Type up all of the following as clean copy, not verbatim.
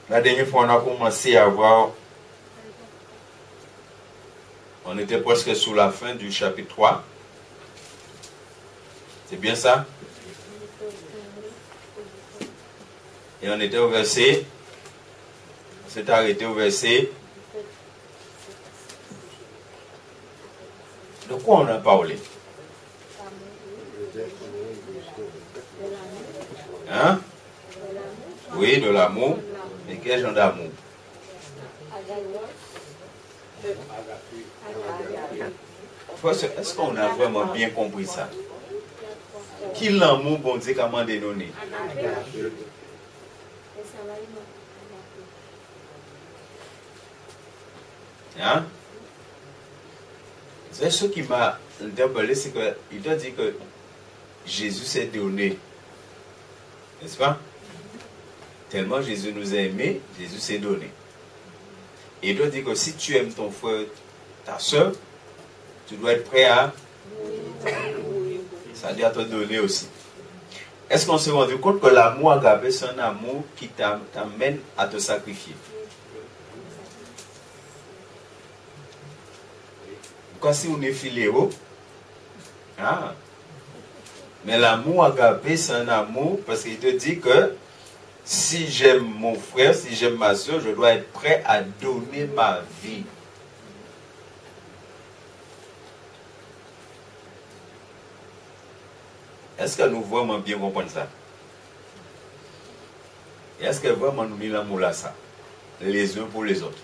La dernière fois, on a commencé à voir, on était presque sous la fin du chapitre 3. C'est bien ça? Et on était au verset, on s'est arrêté au verset. De quoi on a parlé? Hein? Oui, de l'amour. Mais quel genre d'amour? Est-ce qu'on a vraiment bien compris ça? Qui l'amour, bon Dieu, comment dénonner? Hein? C'est ce qui m'a interpellé, c'est qu'il t'a dit que Jésus s'est donné. N'est-ce pas? Tellement Jésus nous a aimés, Jésus s'est donné. Et il doit dire que si tu aimes ton frère, ta soeur, tu dois être prêt à... Ça veut dire à te donner aussi. Est-ce qu'on s'est rendu compte que l'amour agapé, c'est un amour qui t'amène à te sacrifier? Quand si on est filéo, ah, mais l'amour agapé, c'est un amour parce qu'il te dit que si j'aime mon frère, si j'aime ma soeur, je dois être prêt à donner ma vie. Est-ce que nous vraiment bien comprendre ça? Et est-ce que vraiment nous lisons l'amour là, ça? Les uns pour les autres.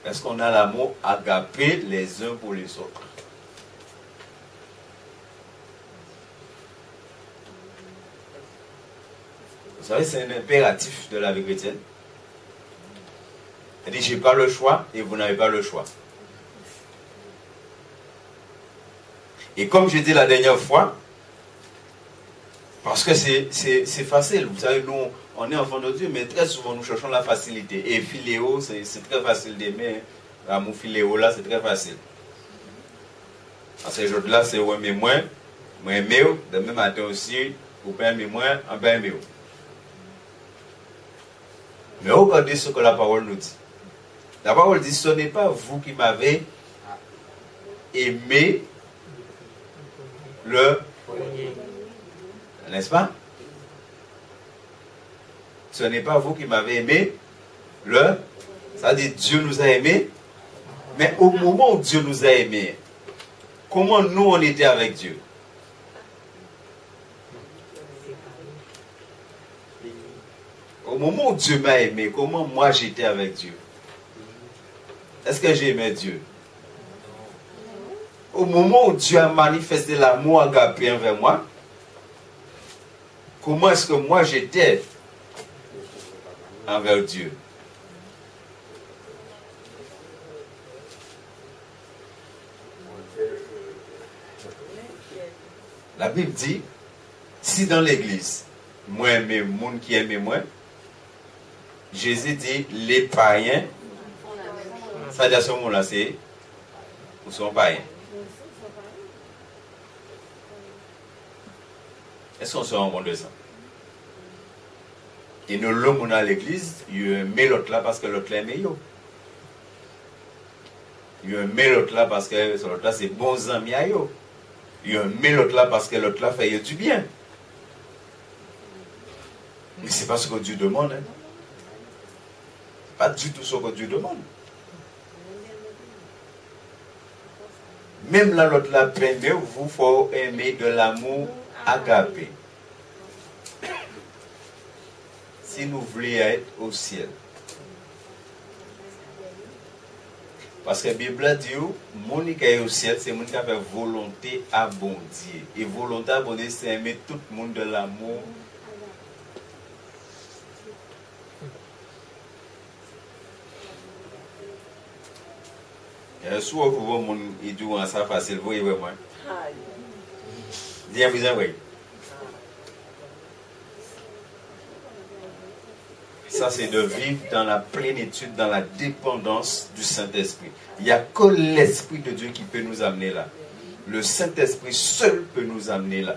Est-ce qu'on a l'amour agapé les uns pour les autres? Vous savez, c'est un impératif de la vie chrétienne. Il dit, j'ai pas le choix et vous n'avez pas le choix. Et comme j'ai dit la dernière fois, parce que c'est facile, vous savez, nous, on est enfants de Dieu, mais très souvent, nous cherchons la facilité. Et philéo, c'est très facile d'aimer. L'amour philéo, là, c'est très facile. À ces jours-là, c'est ouais, mais moi aimer, demain matin aussi, vous pouvez aimer moi, on peut aimer. Mais regardez ce que la parole nous dit. La parole dit, ce n'est pas vous qui m'avez aimé le... N'est-ce pas? Ce n'est pas vous qui m'avez aimé le... Ça veut dire Dieu nous a aimés. Mais au moment où Dieu nous a aimés, comment nous on était avec Dieu? Au moment où Dieu m'a aimé, comment moi j'étais avec Dieu? Est-ce que j'aimais Dieu? Au moment où Dieu a manifesté l'amour agapé envers moi, comment est-ce que moi j'étais envers Dieu? La Bible dit, si dans l'église, moi aimé, le monde qui aime moi, Jésus dit, les païens, ça veut dire ce mot-là, c'est, ou sont païens. Est-ce qu'on se rend compte de ça? Et nous, l'homme à l'église, il met l'autre là parce que l'autre là est meilleur. Il met l'autre là parce que l'autre là c'est bons amis à eux. Il met l'autre là parce que l'autre là fait du bien. Mais c'est pas ce que Dieu demande. Hein? Pas du tout ce que Dieu demande. Même là, l'autre là, vous faut aimer de l'amour agapé. Si nous voulons être au ciel. Parce que la Bible dit, mon qui est au ciel, c'est mon qui a fait volonté à bon Dieu. Et volonté à bon Dieu, c'est aimer tout le monde de l'amour. Soit vous voyez mon idou en ça facile, vous voyez vraiment. Dis vous oui. Ça, c'est de vivre dans la plénitude, dans la dépendance du Saint-Esprit. Il n'y a que l'Esprit de Dieu qui peut nous amener là. Le Saint-Esprit seul peut nous amener là.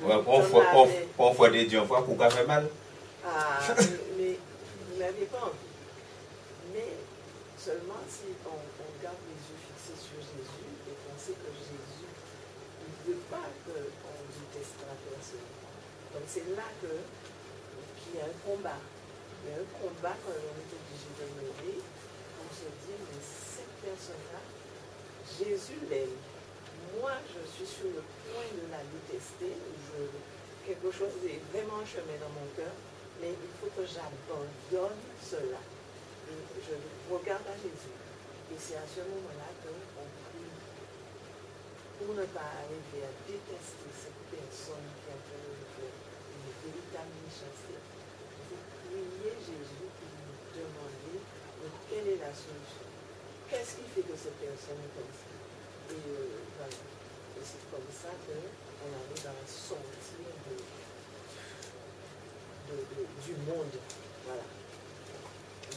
On fait des dieux, on fait pour faire mal. Ah, mais vous n'avez pas envie. Mais seulement si on garde les yeux fixés sur Jésus et qu'on sait que Jésus ne veut pas qu'on déteste la personne. Donc c'est là qu'il y a un combat. Il y a un combat quand on est obligé de mener. On se dit, mais cette personne-là, Jésus l'aime. Moi, je suis sur le point de la détester. Quelque chose est vraiment un chemin dans mon cœur, mais il faut que j'abandonne cela. Et je regarde à Jésus. Et c'est à ce moment-là qu'on prie pour ne pas arriver à détester cette personne qui a fait une véritable méchanceté. Il faut prier Jésus pour nous demander quelle est la solution. Qu'est-ce qui fait que cette personne est comme ça? Et voilà. Et c'est comme ça qu'on arrive à sortir du monde. Voilà.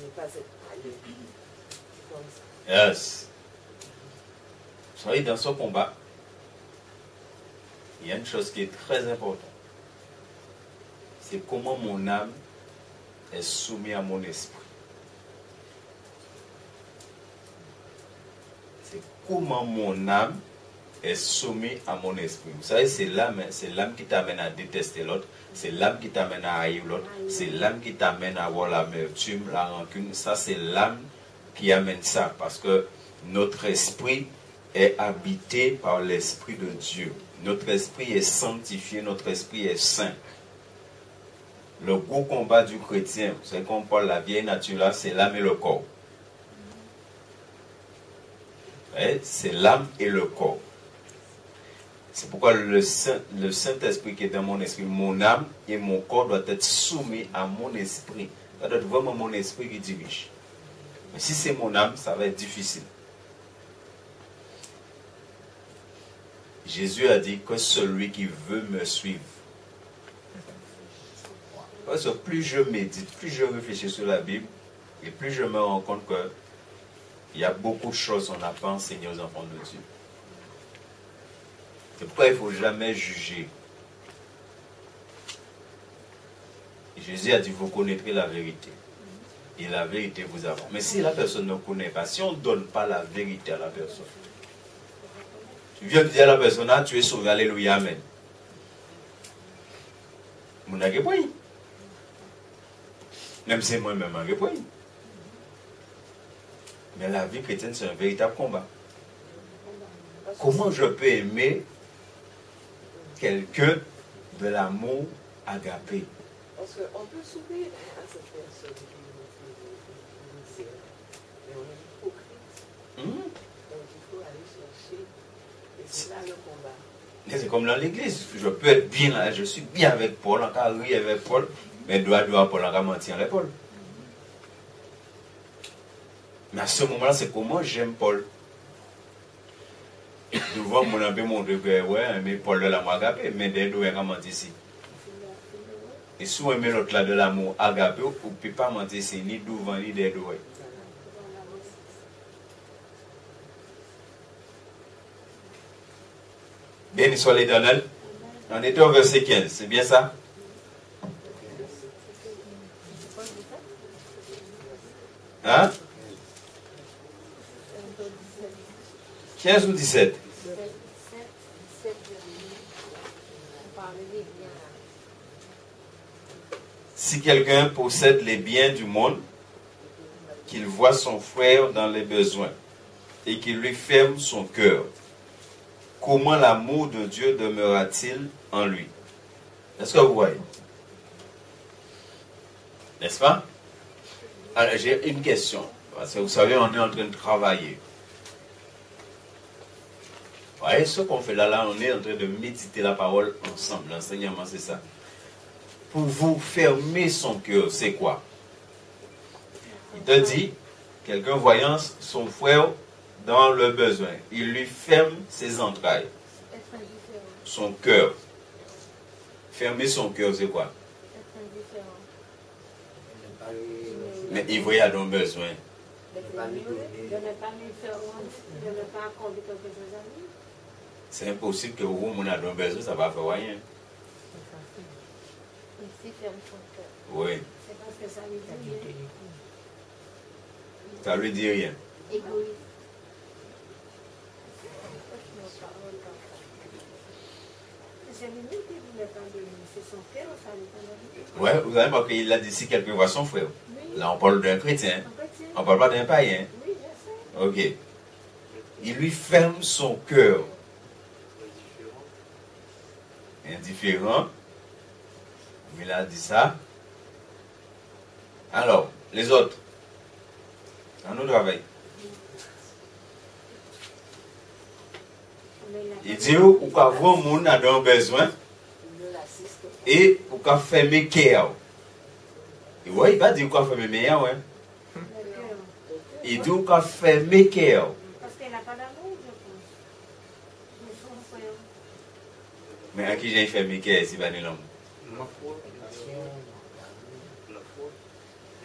Ne pas être allé. C'est comme ça. Yes. Vous savez, dans ce combat, il y a une chose qui est très importante. C'est comment mon âme est soumise à mon esprit. C'est comment mon âme est soumise à mon esprit. Vous savez, c'est l'âme qui t'amène à détester l'autre, c'est l'âme qui t'amène à haïr l'autre, c'est l'âme qui t'amène à avoir l'amertume, la rancune. Ça, c'est l'âme qui amène ça, parce que notre esprit est habité par l'Esprit de Dieu. Notre esprit est sanctifié, notre esprit est saint. Le gros combat du chrétien, vous savez, quand on parle de la vieille nature là, c'est l'âme et le corps. C'est l'âme et le corps. C'est pourquoi le Saint-Esprit qui est dans mon esprit, mon âme et mon corps doivent être soumis à mon esprit. Ça doit être vraiment mon esprit qui dirige. Mais si c'est mon âme, ça va être difficile. Jésus a dit que celui qui veut me suivre. Parce que plus je médite, plus je réfléchis sur la Bible, et plus je me rends compte que il y a beaucoup de choses qu'on n'a pas enseignées aux enfants de Dieu. C'est pourquoi il ne faut jamais juger. Et Jésus a dit, vous connaîtrez la vérité. Et la vérité vous avance. Mais si la personne ne connaît pas, si on ne donne pas la vérité à la personne, tu viens de dire à la personne, ah, tu es sauvé, alléluia, amen. Vous n'avez pas. Même si moi-même, je n'ai pas. Mais la vie chrétienne, c'est un véritable combat. Comment je peux aimer quelqu'un de l'amour agapé? Parce qu'on peut sourire à cette personne qui nous sert, mais on est hypocrite. Donc il faut aller chercher, et c'est là le combat. C'est comme dans l'église. Je peux être bien là, je suis bien avec Paul, en cas rire avec Paul, mais doit Paul, en cas mentir avec Paul. Mais à ce moment-là, c'est comment j'aime Paul. Devant mon abbé, mon Dieu, ouais, mais Paul de l'amour agapé, mais des deux, il mentir ici. Et si on met l'autre là de l'amour agapé, on ne peut pas mentir ici, ni devant, ni des deux. Béni soit l'Éternel. On était au verset 15, c'est bien ça? Hein? 15 ou 17? Si quelqu'un possède les biens du monde, qu'il voit son frère dans les besoins et qu'il lui ferme son cœur, comment l'amour de Dieu demeurera-t-il en lui? Est-ce que vous voyez? N'est-ce pas? Alors, j'ai une question. Parce que vous savez, on est en train de travailler. Vous voyez, ce qu'on fait là, on est en train de méditer la parole ensemble. L'enseignement, c'est ça. Pour vous fermer son cœur, c'est quoi? Il te dit, quelqu'un voyant son frère dans le besoin, il lui ferme ses entrailles, son cœur. Fermer son cœur, c'est quoi? Mais il voyait dans le besoin. C'est impossible que vous, mon avez besoin, ça va faire rien. s'il ferme son cœur. Oui. C'est parce que ça lui dit rien. Ça lui dit rien. Égoïste. C'est limite, il ne voulait pas de lui. C'est son cœur, ça dépend de lui. Ouais, vous avez remarqué, il a dit si quelqu'un voit son frère. Oui. Là, on parle d'un chrétien. En fait, On ne parle pas d'un païen. oui, je sais. Ok. Il lui ferme son cœur. Indifférent. Il a dit ça. Alors, les autres. À nous travail. Il dit ou qu'à voir le monde a un besoin et ou qu'à fermer cœur. Et ouais, il va dire qu'à fermer meilleur, ouais. Il dit ou qu'à fermer cœur. Parce qu'elle n'a pas d'amour, je pense. Mais son frère. Mais à qui j'ai fermé cœur, si va l'homme? La foi, la foi.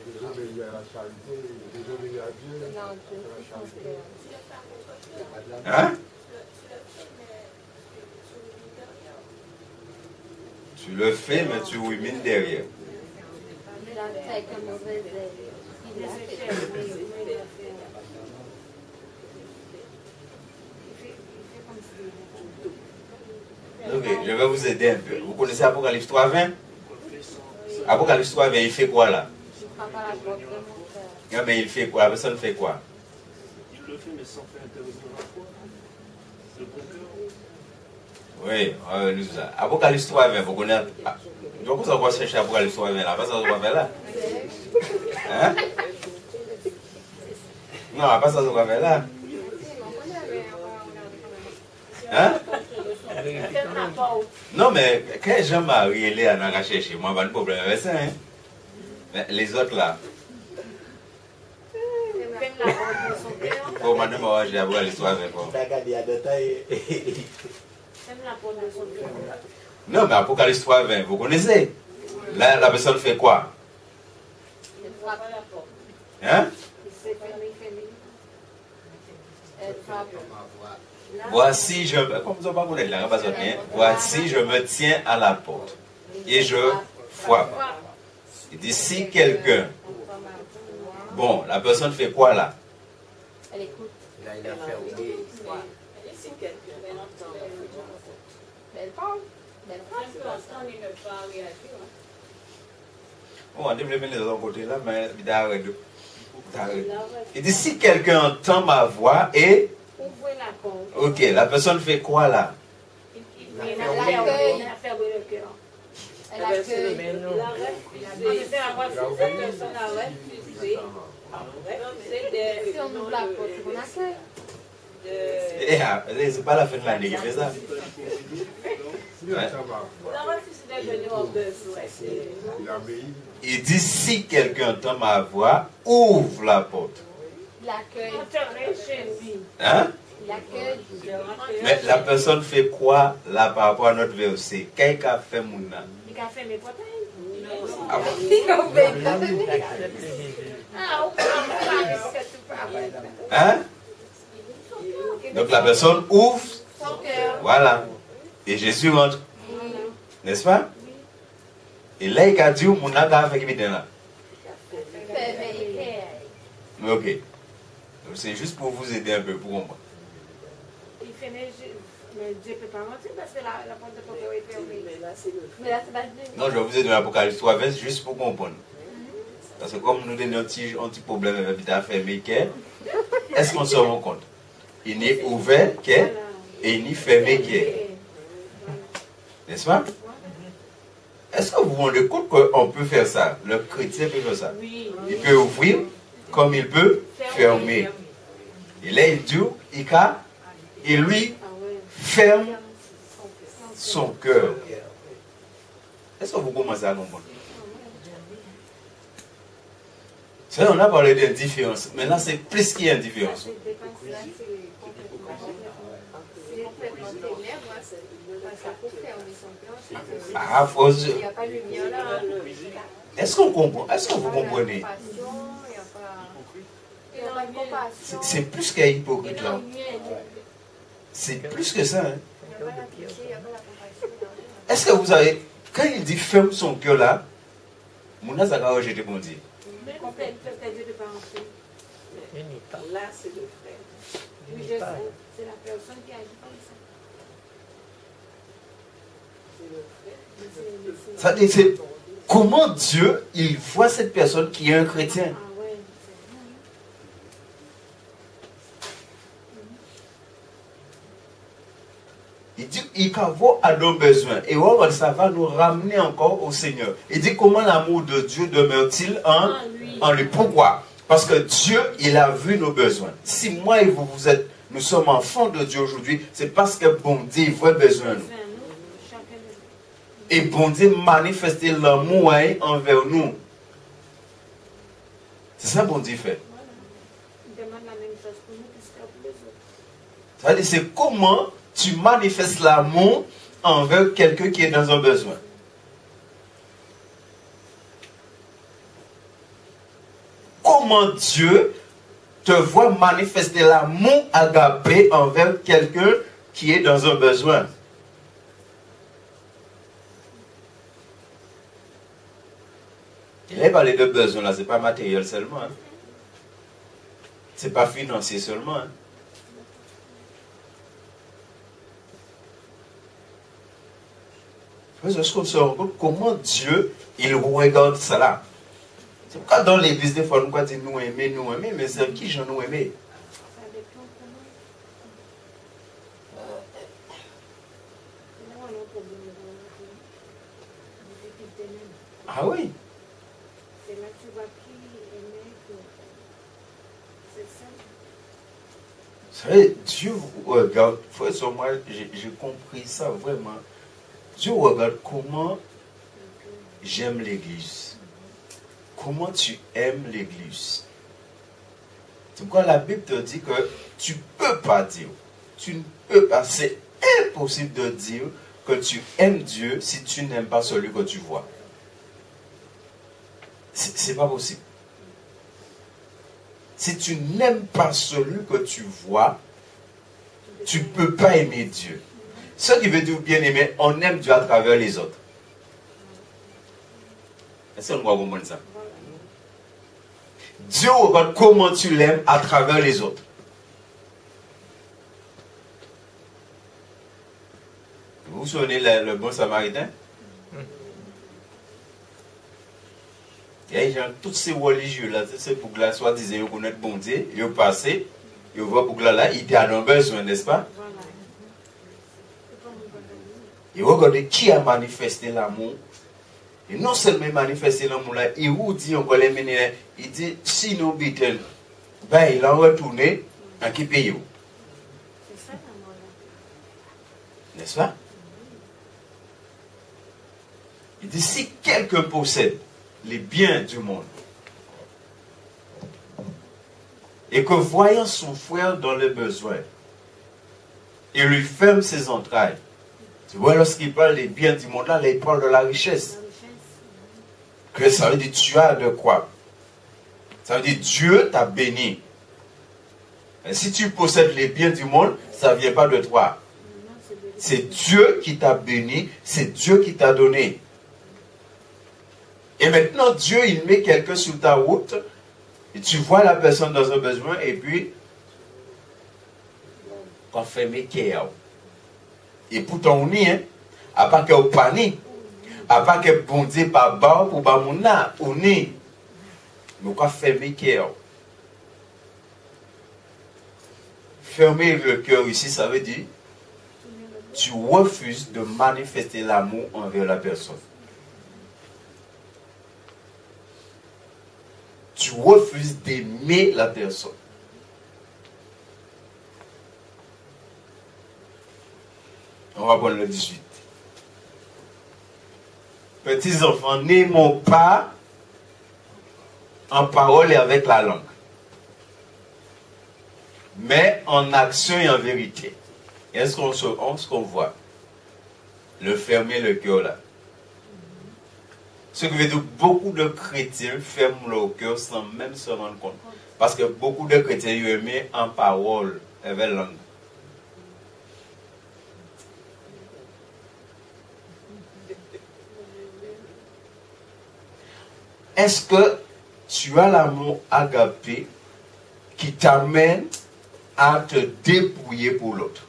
Désobéir à la charité, désobéir à Dieu. Non, Dieu, c'est son cœur. Hein? Tu le fais, mais tu rumines derrière. Il a fait avec un mauvais aile. Il a fait, mais il a fait. Il fait comme si. Ok, je vais vous aider un peu. Vous connaissez Apocalypse 3:20? Apocalypse 3:20, il fait quoi là? Je ne prends pas la porte de mon cœur. Non, mais il fait quoi? La personne fait quoi? Il le fait, mais sans faire intervenir la foi. Le bon cœur. Oui, nous ça. Apocalypse 3:20, vous connaissez. Donc, vous allez chercher Apocalypse 3:20 là. Pas ça, vous va faire là. Hein? Non, pas ça, vous va faire là. Hein? Non, mais quand Jean-Marie est là, on a cherché. Moi, pas de problème avec ça. Hein? Mais les autres là. Pour madame, moi, j'ai Apocalypse 3:20. Non, mais Apocalypse 3:20, vous connaissez? Là, la personne fait quoi? Hein? Voici, je me... Comme vous n'avez pas connaître la raison, voici, je me tiens à la porte et je frappe. Il dit, si quelqu'un... Bon, la personne fait quoi là? Elle écoute. Là, il a fait oui. Si quelqu'un entend Elle parle. Elle parle. On va développer les autres côtés là, mais il arrête. Il dit, si quelqu'un entend ma voix et... Ouvrez la porte. Ok, la personne fait quoi là? Elle accueille. Elle accueille. Si on ouvre la porte, on accueille. C'est pas la fin de l'année qui fait ça. Ouais. Il dit, si quelqu'un entend ma voix, ouvre la porte. Il accueille. Hein? Il accueille. Mais la personne fait quoi là par rapport à notre verset? Qu'est-ce qu'a fait Mouna? Il a fait mes potes. Ah bon? Hein? Donc la personne ouvre. Son cœur. Voilà. Et Jésus rentre. N'est-ce pas? Et là, il a dit, Mouna a fait qu'il est là. Ok. C'est juste pour vous aider un peu, pour comprendre. Il fait mais Dieu ne peut pas mentir parce que la porte de ton cœur est fermée. Mais là, c'est le Mais là, c'est pas Dieu. Non, je vais vous aider dans l'Apocalypse 3:20 juste pour comprendre. Parce que comme nous avons un petit problème avec l'habitat fermé, est-ce qu'on se rend compte? Il n'est ouvert et il n'est fermé. N'est-ce pas? Est-ce que vous vous rendez compte qu'on peut faire ça? Le chrétien peut faire ça. Oui. Il peut ouvrir comme il peut fermer. Et là, il dit, il lui ferme son cœur. Est-ce que vous commencez à comprendre? Ça, on a parlé d'indifférence. Maintenant, c'est plus qu'indifférence. Ah, faut... Est-ce qu'on comprend? Est-ce que vous comprenez? C'est plus qu'un hypocrite là. C'est plus que ça. Hein? Est-ce que vous avez Quand il dit ferme son cœur là, mon âge a rejeté bon Dieu. Mais peut-être Dieu ne peut pas entrer. Là, c'est le frère. Oui, je sais. C'est la personne qui agit comme ça. C'est le frère. Ça dit, c'est comment Dieu, il voit cette personne qui est un chrétien. Ah ouais, Il dit, il a nos besoins. Et ça va nous ramener encore au Seigneur. Il dit, comment l'amour de Dieu demeure-t-il en lui? Pourquoi? Parce que Dieu, il a vu nos besoins. Si moi et vous, nous sommes enfants de Dieu aujourd'hui, c'est parce que bon Dieu voit besoin de nous. Et bon Dieu manifester l'amour envers nous. C'est ça bon Dieu fait. il demande la même chose pour nous puisque pour les autres. Ça veut dire, c'est comment tu manifestes l'amour envers quelqu'un qui est dans un besoin. Comment Dieu te voit manifester l'amour agapé envers quelqu'un qui est dans un besoin. Il est parlé de besoin là, ce n'est pas matériel seulement. Hein. Ce n'est pas financier seulement. Hein. Est-ce qu'on se rend compte comment Dieu, il regarde cela? C'est pourquoi dans l'église, des fois, nous disons nous aimer, mais c'est qui j'en nous aimer? Ça dépend comment. Là, on a un problème de difficulté même. Ah oui. C'est là que tu vois qui aimer. C'est ça. Vous savez, Dieu regarde, frère, sur moi, j'ai compris ça vraiment. Dieu regarde comment j'aime l'église. Comment tu aimes l'église. C'est pourquoi la Bible te dit que tu ne peux pas dire. Tu ne peux pas. C'est impossible de dire que tu aimes Dieu si tu n'aimes pas celui que tu vois. C'est pas possible. Si tu n'aimes pas celui que tu vois, tu ne peux pas aimer Dieu. Ce qui veut dire bien aimer, on aime Dieu à travers les autres. Est-ce qu'on va comprendre ça? Dieu regarde comment tu l'aimes à travers les autres. Vous vous souvenez le bon samaritain? Il y a tous ces religieux là, c'est pour que la soi-disant ils connaissent bon Dieu, ils ont passé, ils voient pour que là, il était à un besoin, n'est-ce pas? Et regardez qui a manifesté l'amour. Et non seulement manifester l'amour là, il vous dit encore les ménères, il dit, si nous bitons, ben il a retourné à qui paye. C'est ça l'amour là. N'est-ce pas? Il dit, si quelqu'un possède les biens du monde, et que voyant son frère dans le besoin, il lui ferme ses entrailles. Tu vois, lorsqu'il parle des biens du monde là, il parle de la richesse. Que ça veut dire tu as de quoi. Ça veut dire Dieu t'a béni. Et si tu possèdes les biens du monde, ça ne vient pas de toi. C'est Dieu qui t'a béni, c'est Dieu qui t'a donné. Et maintenant, Dieu, il met quelqu'un sur ta route, et tu vois la personne dans un besoin, et puis, on fait mes cœurs. Et pourtant, on y est, à part qu'on panique, à part que bon Dieu par bas pour bas mon âme, on est. Mais on fait mes cœurs. Fermer le cœur ici, ça veut dire, tu refuses de manifester l'amour envers la personne. Tu refuses d'aimer la personne. On va prendre le 18. Petits enfants, n'aimons pas en parole et avec la langue, mais en action et en vérité. Est-ce qu'on voit? Le fermer le cœur là. Ce qui veut dire que beaucoup de chrétiens ferment leur cœur sans même se rendre compte. Parce que beaucoup de chrétiens aiment en parole avec la langue. est-ce que tu as l'amour agapé qui t'amène à te dépouiller pour l'autre?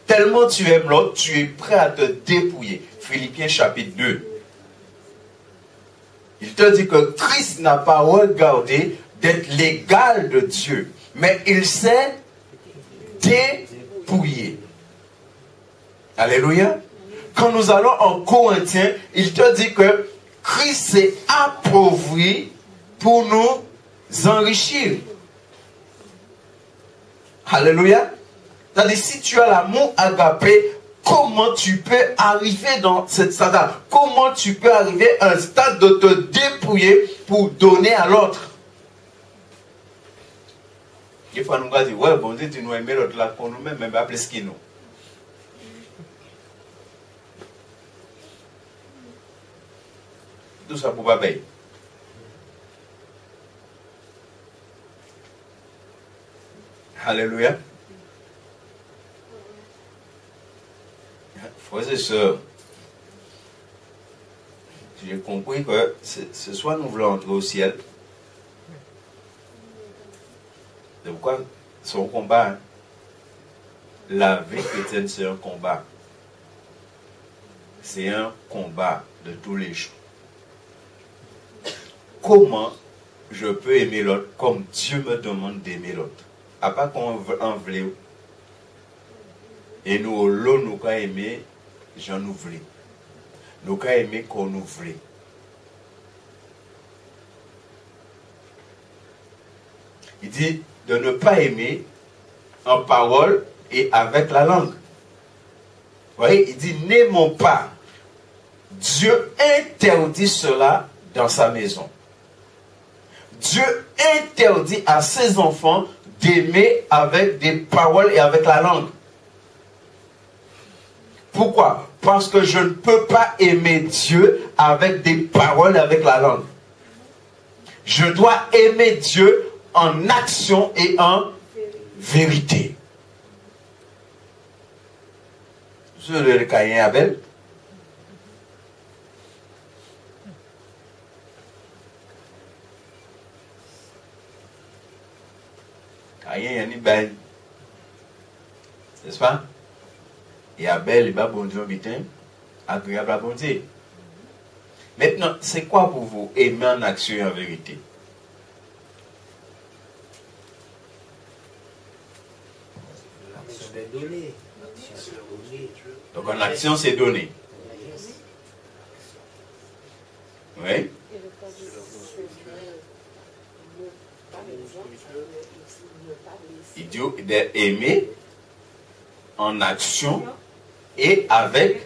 Tellement tu aimes l'autre, tu es prêt à te dépouiller. Philippiens chapitre 2. Il te dit que Christ n'a pas regardé d'être l'égal de Dieu, mais il s'est dépouillé. Alléluia. Quand nous allons en Corinthiens, il te dit que Christ s'est appauvri pour nous enrichir. Alléluia. C'est-à-dire, si tu as l'amour agapé, comment tu peux arriver dans cette stade-là? Comment tu peux arriver à un stade de te dépouiller pour donner à l'autre? Des fois, nous allons dire, ouais, bon Dieu, tu nous aimes l'autre là pour nous-mêmes, mais pas plus qu'il nous. Tout ça pour pas payer. Alléluia. Frères et sœurs, j'ai compris que ce soir nous voulons entrer au ciel. C'est pourquoi c'est un combat. Hein? La vie chrétienne, c'est un combat. C'est un combat de tous les jours. Comment je peux aimer l'autre comme Dieu me demande d'aimer l'autre? À part qu'on en voulait. Et nous, l'eau, nous avons aimé, j'en ouvrais. Nous avons aimé qu'on ouvrait. Il dit de ne pas aimer en parole et avec la langue. Vous voyez, il dit n'aimons pas. Dieu interdit cela dans sa maison. Dieu interdit à ses enfants d'aimer avec des paroles et avec la langue. Pourquoi? Parce que je ne peux pas aimer Dieu avec des paroles et avec la langue. Je dois aimer Dieu en action et en vérité. Je le Caïn Abel. Caïn y a ni belle. N'est-ce pas? Et Abel, il va bon Dieu, bitin, agréable à bon Dieu. Maintenant, c'est quoi pour vous aimer en action et en vérité? Donc en action, c'est donner. Oui. Il dit aimer en action et avec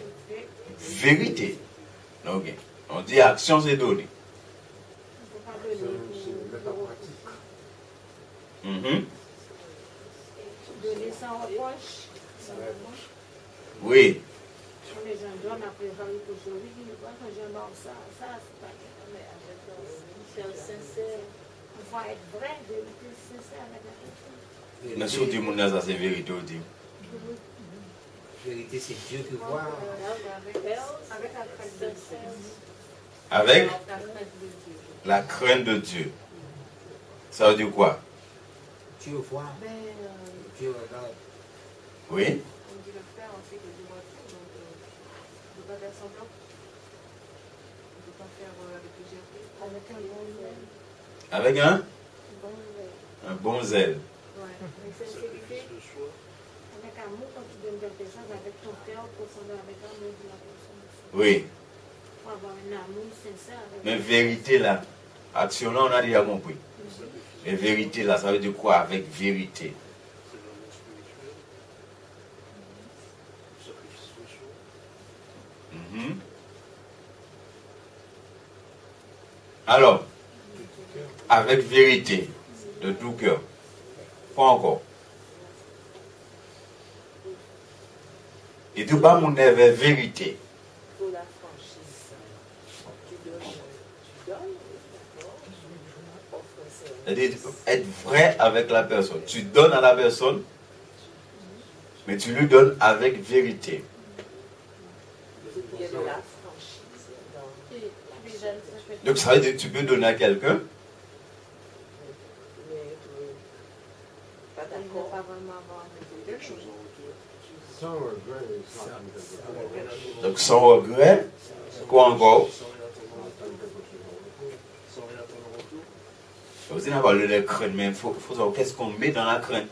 vérité. Donc, on dit action, c'est donner. Donner sans reproche. Oui. Les gens donnent après pour sauver. Quand je demande ça, c'est pas bien. Sincère. Il faut être vrai, vérité, sincère avec la personne. Mais surtout, mon ça c'est vérité. Vérité, c'est Dieu qui voit. Avec la crainte de Dieu. Ça veut dire quoi? Dieu voit. Dieu regarde. Oui. On dit le faire, on sait que Dieu voit tout, donc on ne peut pas faire semblant. On ne peut pas faire avec légèreté. Avec un bon zèle. Avec un bon zèle. Ouais. Avec sincérité. Avec amour, quand tu donnes quelque chose, avec ton cœur, pour ressembler avec amour de la personne. Oui. Pour avoir un amour sincère. Mais vérité là, action là, on a déjà compris. Mais vérité là, ça veut dire quoi avec vérité? C'est l'amour spirituel. Sacrifice sociaux. Alors, avec vérité, de tout cœur. Pas encore. Et tout bas mon vérité. Pour la franchise, tu donnes, d'accord, offre C'est-à-dire être vrai avec la personne. Tu donnes à la personne, mais tu lui donnes avec vérité. il y a de la franchise dans Donc ça veut dire que tu peux donner à quelqu'un. Mais pas Il ne d'accord. va pas vraiment avoir Quelque chose en retour. Sans regret et sans quelque chose. Donc sans regret. Quoi encore? Sans rien attendre en retour. Sans rien attendre en retour. Vous allez avoir le crainte, mais il faut savoir qu'est-ce qu'on met dans la crainte.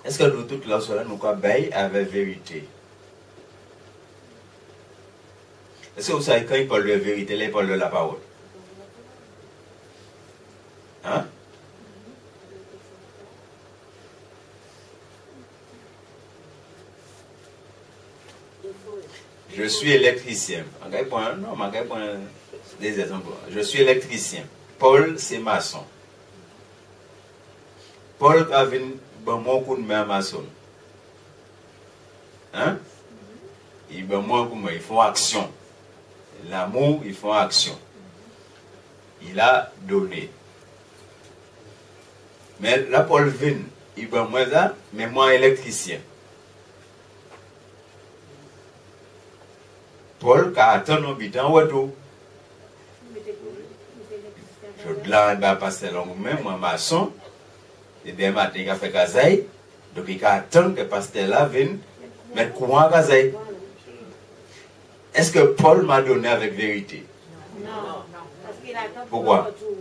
Est-ce que nous toutes là, cela nous baillons avec vérité? Est-ce que vous savez quand il parle de vérité, là il parle de la parole? Hein? Je suis électricien. Des exemples. Je suis électricien. Paul, c'est maçon. Paul a vu mon coup de main maçon. Hein? Ils font action. L'amour, ils font action. Il a donné. Mais là, Paul vient, il va moins ça, mais moi électricien. Paul, quand attend un bidon, ou tout. Je là, il va passer longuement, moi maçon. Et bien, matin, il a fait gazaï. Donc, il attend que pasteur là vienne mettre courant à gazaï. Est-ce que Paul m'a donné avec vérité? Non, non. Parce qu'il attend pourquoi? Retour.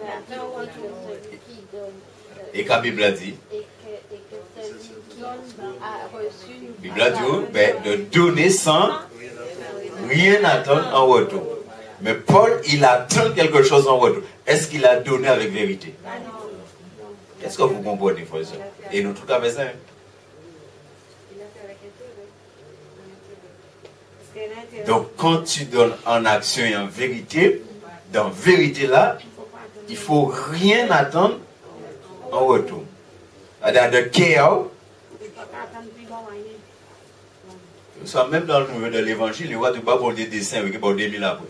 Il attend retour celui qui donne. Et quand la Bible a dit? Et que celui qui a reçu nous. La Bible a dit de donner sans rien attendre en retour. Mais Paul, il attend quelque chose en retour. Est-ce qu'il a donné avec vérité? Est-ce que vous comprenez, frère? Et nous, tout à fait ça. Hein? Donc, quand tu donnes en action et en vérité, dans vérité là, il ne faut rien attendre en retour. De chaos. Ça, même dans le nouveau de l'évangile, il y a du bas pour des dessins avec 2000 après.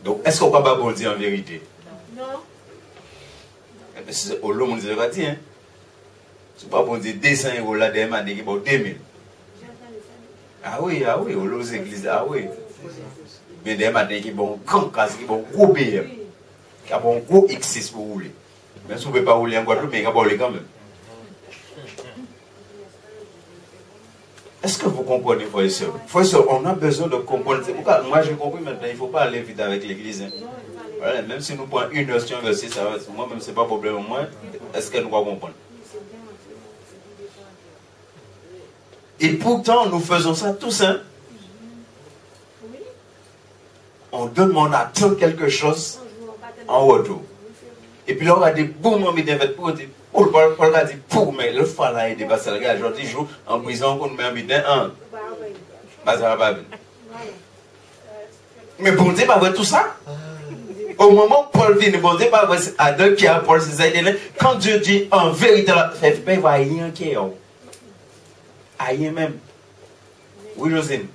Donc, est-ce qu'on ne peut pas bon dire en vérité? Non. C'est au long, on dit, hein? C'est pas bon dire dessin et là, des mains qui ont 2000. Ah oui, au long des églises, ah oui. Mais des mains qui ont grand casse, qui ont gros BM, qui ont gros X6 pour rouler. Même si vous ne pouvez pas rouler en Guadeloupe, mais ils vont rouler quand même. Est-ce que vous comprenez, frères et sœurs? Frères et sœurs, on a besoin de comprendre. C'est pourquoi moi j'ai compris maintenant, il ne faut pas aller vite avec l'église. Hein. Voilà, même si nous prenons une heure sur un verset, ça va. Moi-même, ce n'est pas problème. Moi, est-ce que nous allons comprendre? Et pourtant, nous faisons ça tous. Hein? On donne, on attend quelque chose en retour. Et puis là, on a des boum, on met des vêtements pour dire. Paul a dit pour, mais le fois là, il dépasse le gars. Aujourd'hui, jour en prison, on met un bidon, mais bon Dieu, pas vrai tout ça. Au moment où Paul vient, bon Dieu, pas vrai, Adam qui a Paul, c'est ça, quand Dieu dit en vérité, il ne va rien qui est. Rien même. Oui, Josine.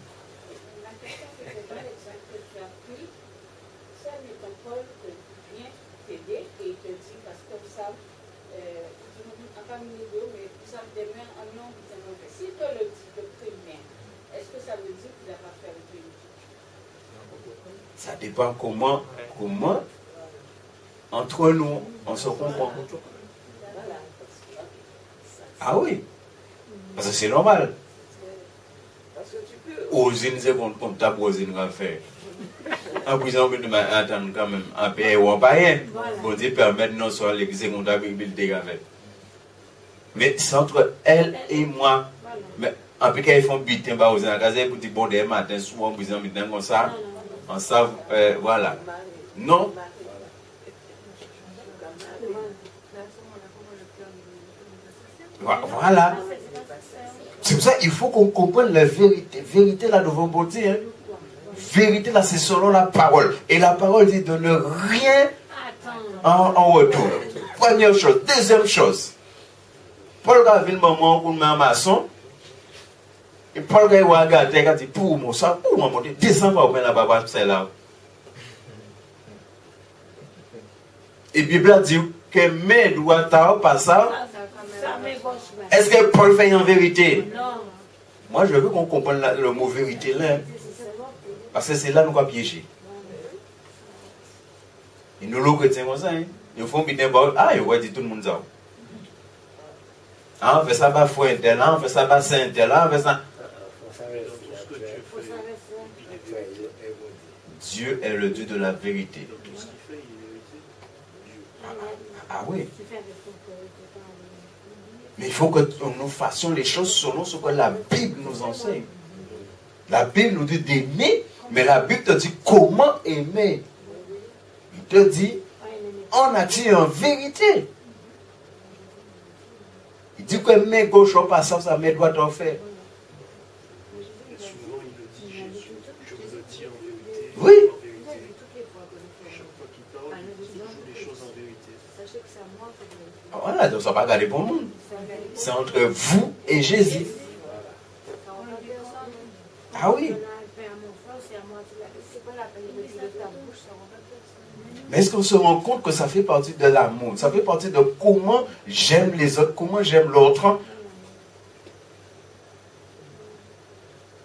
Ça dépend comment, entre nous, on se comprend. Ah oui. Parce que c'est normal. Osine, c'est comme ta osine va faire. En prison, on va attendre quand même un paye ou un païen. Bon Dieu permet non sur l'église comptabilité avec. Mais c'est entre elle et moi. Mais en plus, quand ils font butin, bah, aux Anacazés, pour dire bon, des matins, souvent, en prison, comme ça. On savent, voilà. Non. Voilà. C'est pour ça qu'il faut qu'on comprenne la vérité. Vérité là devant bon Dieu. Hein. Vérité là, c'est selon la parole. Et la parole dit de ne rien en retour. Première chose. Deuxième chose. Paul a vu le moment où on met un maçon. Et Paul a regardé, il a dit, pour moi, ça, pour moi, descends pas au moins là-bas, c'est là. Et la Bible a dit que mes doigts pas ça, Est-ce que Paul fait en vérité? Non. Moi, je veux qu'on comprenne le mot vérité là. Hein. Parce que c'est là nous va piéger. Et nous, les chrétiens, comme ça, hein. Ils font bien, ah, ils vont dire tout le monde ça. Ah, on fait ça, bah, foi intel, là, on fait ça, bah, saint intel, là, on fait ça. Dieu est le Dieu de la vérité. Ah oui. Mais il faut que nous fassions les choses selon ce que la Bible nous enseigne. La Bible nous dit d'aimer, mais la Bible te dit comment aimer. Il te dit, en a-t-il en vérité? Il dit que main gauche en passant, sa main droite en fait. Souvent il le dit, Jésus, je vous le dis en vérité. Oui. Chaque fois qu'il parle, il dit toujours les choses en vérité. Voilà, donc ça ne va pas garder pour le monde. C'est entre vous et Jésus. Ah oui. Mais est-ce qu'on se rend compte que ça fait partie de l'amour? Ça fait partie de comment j'aime les autres, comment j'aime l'autre.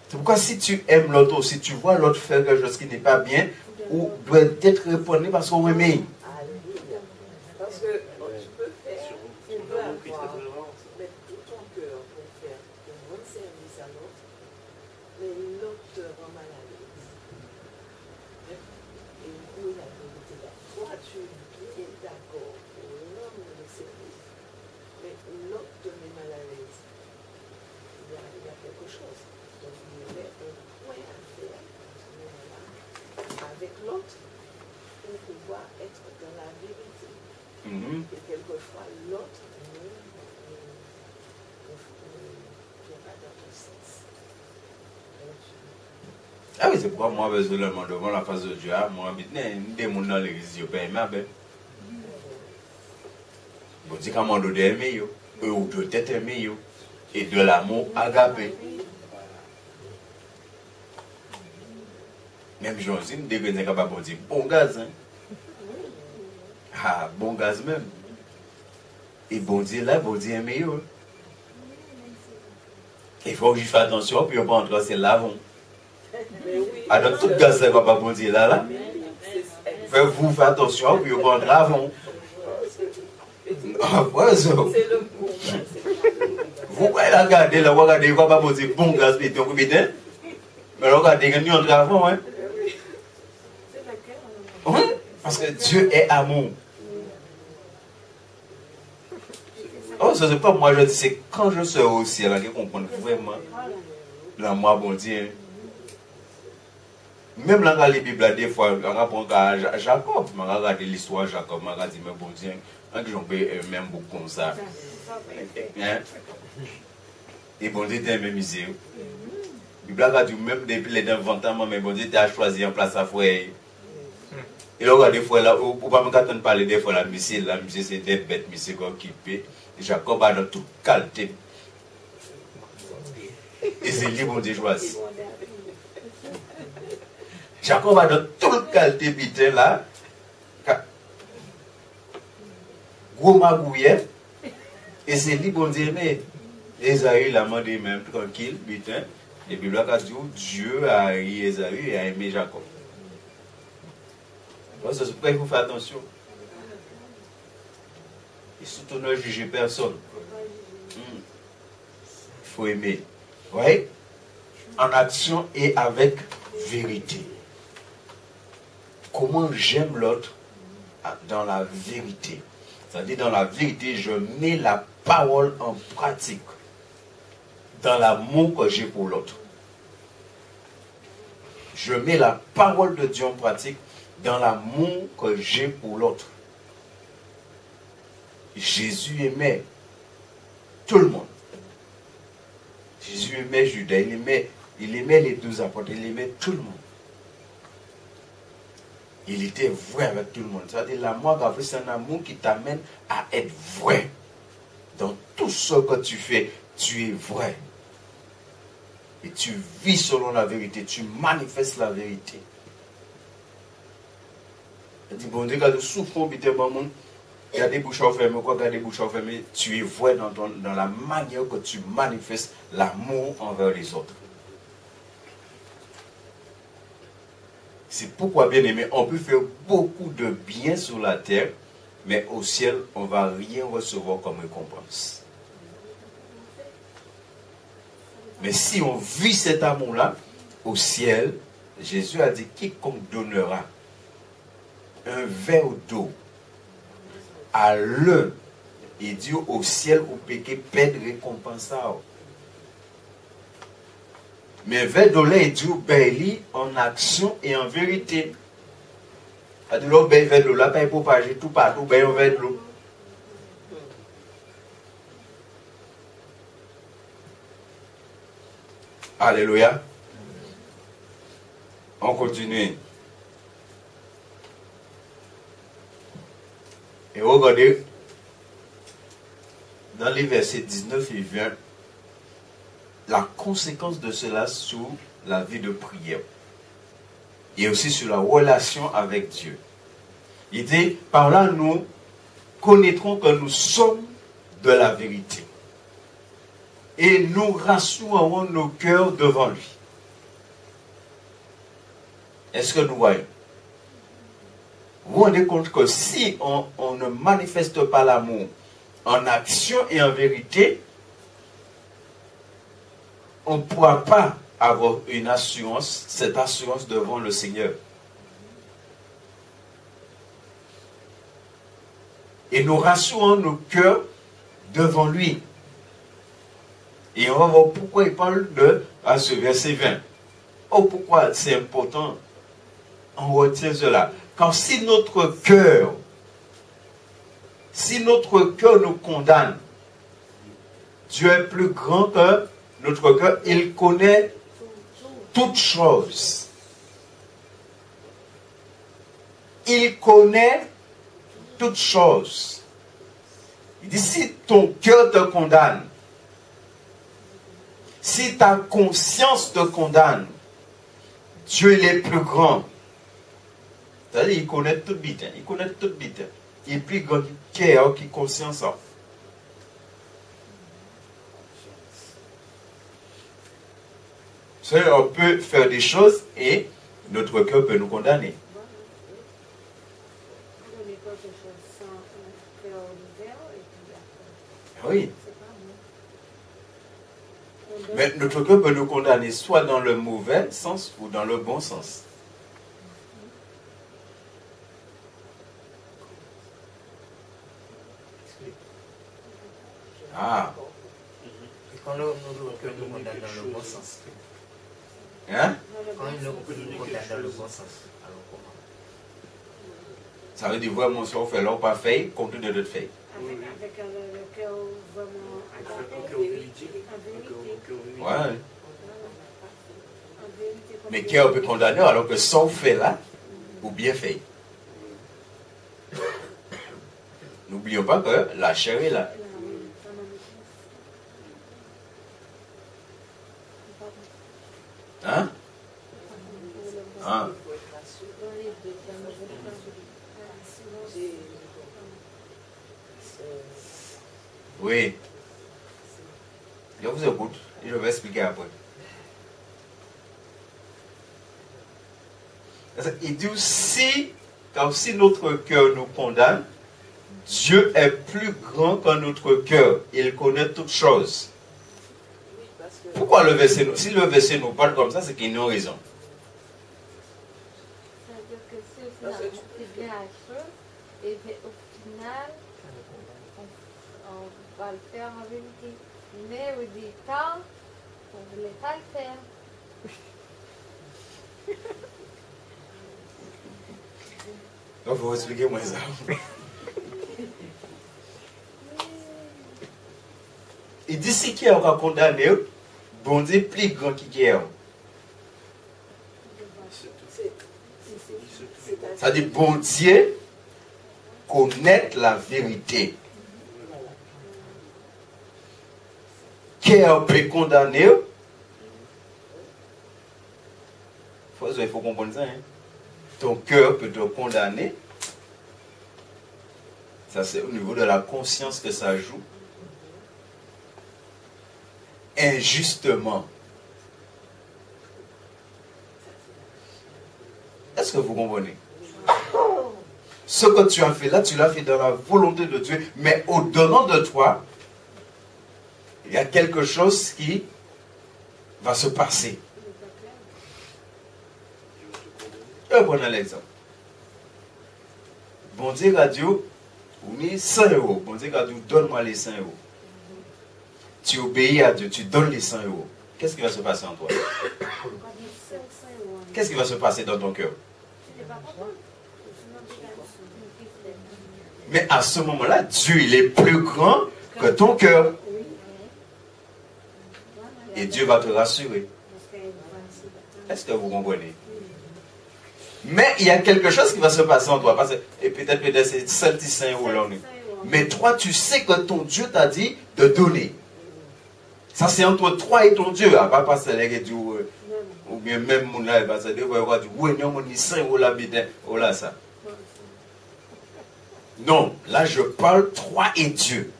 C'est pourquoi si tu aimes l'autre, ou si tu vois l'autre faire quelque chose qui n'est pas bien, ou doit être répondu parce qu'on aime. Parce que tu peux faire, tu peux avoir, mettre tout ton cœur pour faire un bon service à l'autre, mais l'autre te rend mal à l'aise. Et où est la vérité là? Toi, tu es d'accord pour rendre le service, mais l'autre te met mal à l'aise. Il y a quelque chose. Donc, il y avait un point à faire à ce moment-là avec l'autre pour pouvoir être dans la vérité. Et quelquefois, l'autre ne vient pas dans ton sens. Ah oui, c'est pourquoi moi, devant la face de Dieu, moi, je des gens dans l'église, je ne peux pas aimer. Je dis comment on doit aimer, eux ou doivent être aimés, et de l'amour agapé. Même Jean-Zine, dès que nous sommes capables de dire bon gaz. Hein? Ah, bon gaz même. Et bon Dieu là, bon Dieu aimé. Il faut que je fasse attention, puis on va entrer, c'est l'avant. Alors tout gaz là, papa bon Dieu là. Vous faites attention, puis on va entrer avant. C'est le bon. Vous regardez là, vous regardez, vous va dire bon gaz, puis on peut bien. Mais regardez, nous entrons avant, hein. Oui, parce que Dieu est amour. Oh, ce n'est pas moi, je dis, c'est quand je serai au ciel, je comprends vraiment l'amour bon Dieu. Même dans la Bible, des fois, on apprend à Jacob, on regarde l'histoire de Jacob, on regarde, mais bon Dieu, j'en peux même beaucoup comme ça. Et bon Dieu, t'es même misère. La Bible a dit, même depuis les 20 ans, mais bon Dieu, tu as choisi en place à fouet. Et là, des fois, là, on ne peut pas me parler des fois, la musique, c'est des bêtes, musique occupées. Jacob a dans toute qualité. Et c'est lui, bon Dieu, choisi. Jacob a dans toute qualité, putain, là. Gros magouillet. Et c'est lui, bon Dieu, mais Esaü l'a demandé même tranquille, putain. Et puis, là, Dieu a aimé Esaü et a aimé Jacob. C'est pourquoi il faut faire attention. Et surtout ne juger personne. Il faut aimer. Oui? En action et avec vérité. Comment j'aime l'autre? Dans la vérité. C'est-à-dire dans la vérité, je mets la parole en pratique. Dans l'amour que j'ai pour l'autre. Je mets la parole de Dieu en pratique dans l'amour que j'ai pour l'autre. Jésus aimait tout le monde. Jésus aimait Judas, il aimait les 12 apôtres, il aimait tout le monde. Il était vrai avec tout le monde. C'est-à-dire l'amour, c'est un amour qui t'amène à être vrai. Dans tout ce que tu fais, tu es vrai. Et tu vis selon la vérité, tu manifestes la vérité. Il dit, bon Dieu, quand tu souffres, Garder bouche fermée, quoi, garder bouche fermée, tu es vrai dans la manière que tu manifestes l'amour envers les autres. C'est pourquoi, bien aimé, on peut faire beaucoup de bien sur la terre, mais au ciel, on ne va rien recevoir comme récompense. Mais si on vit cet amour-là, au ciel, Jésus a dit, quiconque donnera un verre d'eau à l'un, et dit au ciel, au péché, perd récompense. Mais verre d'eau là, il dit ben, en action et en vérité. Alors, ben, verre d'eau là, pas propager tout partout, ben, un verre d'eau. Alléluia. On continue. Et regardez, dans les versets 19 et 20, la conséquence de cela sur la vie de prière et aussi sur la relation avec Dieu. Il dit, par là, nous connaîtrons que nous sommes de la vérité et nous rassurerons nos cœurs devant lui. Est-ce que nous voyons? Vous vous rendez compte que si on ne manifeste pas l'amour en action et en vérité, on ne pourra pas avoir une assurance, cette assurance devant le Seigneur. Et nous rassurons nos cœurs devant lui. Et on va voir pourquoi il parle à ce verset 20. Oh, pourquoi c'est important? On retient cela. Car si notre cœur nous condamne, Dieu est plus grand que notre cœur. Il connaît toutes choses. Il connaît toutes choses. Il dit, si ton cœur te condamne, si ta conscience te condamne, Dieu il est plus grand. C'est-à-dire, il connaît tout bite. Il connaît tout bite. Il est plus grand qui cœur, qui conscience. On peut faire des choses et notre cœur peut nous condamner. Oui. Mais notre cœur peut nous condamner soit dans le mauvais sens ou dans le bon sens. Ah. Et quand le cœur nous condamne dans le bon sens. Hein? Quand il nous condamne dans le bon sens, alors comment? Ça veut dire vraiment si on fait l'on pas fait, compte de notre fait. Avec le cœur vraiment Un cœur véridique. Ouais. Mais cœur peut condamner alors que sans fait là, ou bien fait. N'oublions pas que la chair est là. Hein? Hein? Oui. Je vous écoute et je vais expliquer après. Il dit aussi, car si notre cœur nous condamne, Dieu est plus grand que notre cœur. Il connaît toutes choses. Pourquoi le verset, si le verset nous parle comme ça, c'est qu'ils ont raison. C'est-à-dire que si c'est bien à chose, et au final, on va le faire en vérité. Mais au départ, on ne voulait pas le faire. Il faut expliquer moi ça. Il dit si qui aura condamné, bon Dieu plus grand qui est. Ça dit bon Dieu connaît la vérité. Qui peut condamner? Il faut comprendre ça. Hein? Ton cœur peut te condamner. Ça, c'est au niveau de la conscience que ça joue. Injustement. Est-ce que vous comprenez? Ce que tu as fait là, tu l'as fait dans la volonté de Dieu, mais au-dedans de toi, il y a quelque chose qui va se passer. Je vais prendre l'exemple. Bon Dieu a dit, vous mis 100 euros. Bon Dieu a dit, donne-moi les 100 euros. Tu obéis à Dieu, tu donnes les 100 euros. Qu'est-ce qui va se passer en toi? Qu'est-ce qui va se passer dans ton cœur? Mais à ce moment-là, Dieu, il est plus grand que ton cœur. Et Dieu va te rassurer. Est-ce que vous comprenez? Mais il y a quelque chose qui va se passer en toi. Parce que, et peut-être c'est 5 euros là. Mais toi, tu sais que ton Dieu t'a dit de donner. Ça, c'est entre toi et ton Dieu. À part passer les Dieu, ou bien même mon là, parce que des fois, il va dire, oui, non, on 5 euros là, oh là, ça. Non, là, je parle toi et Dieu.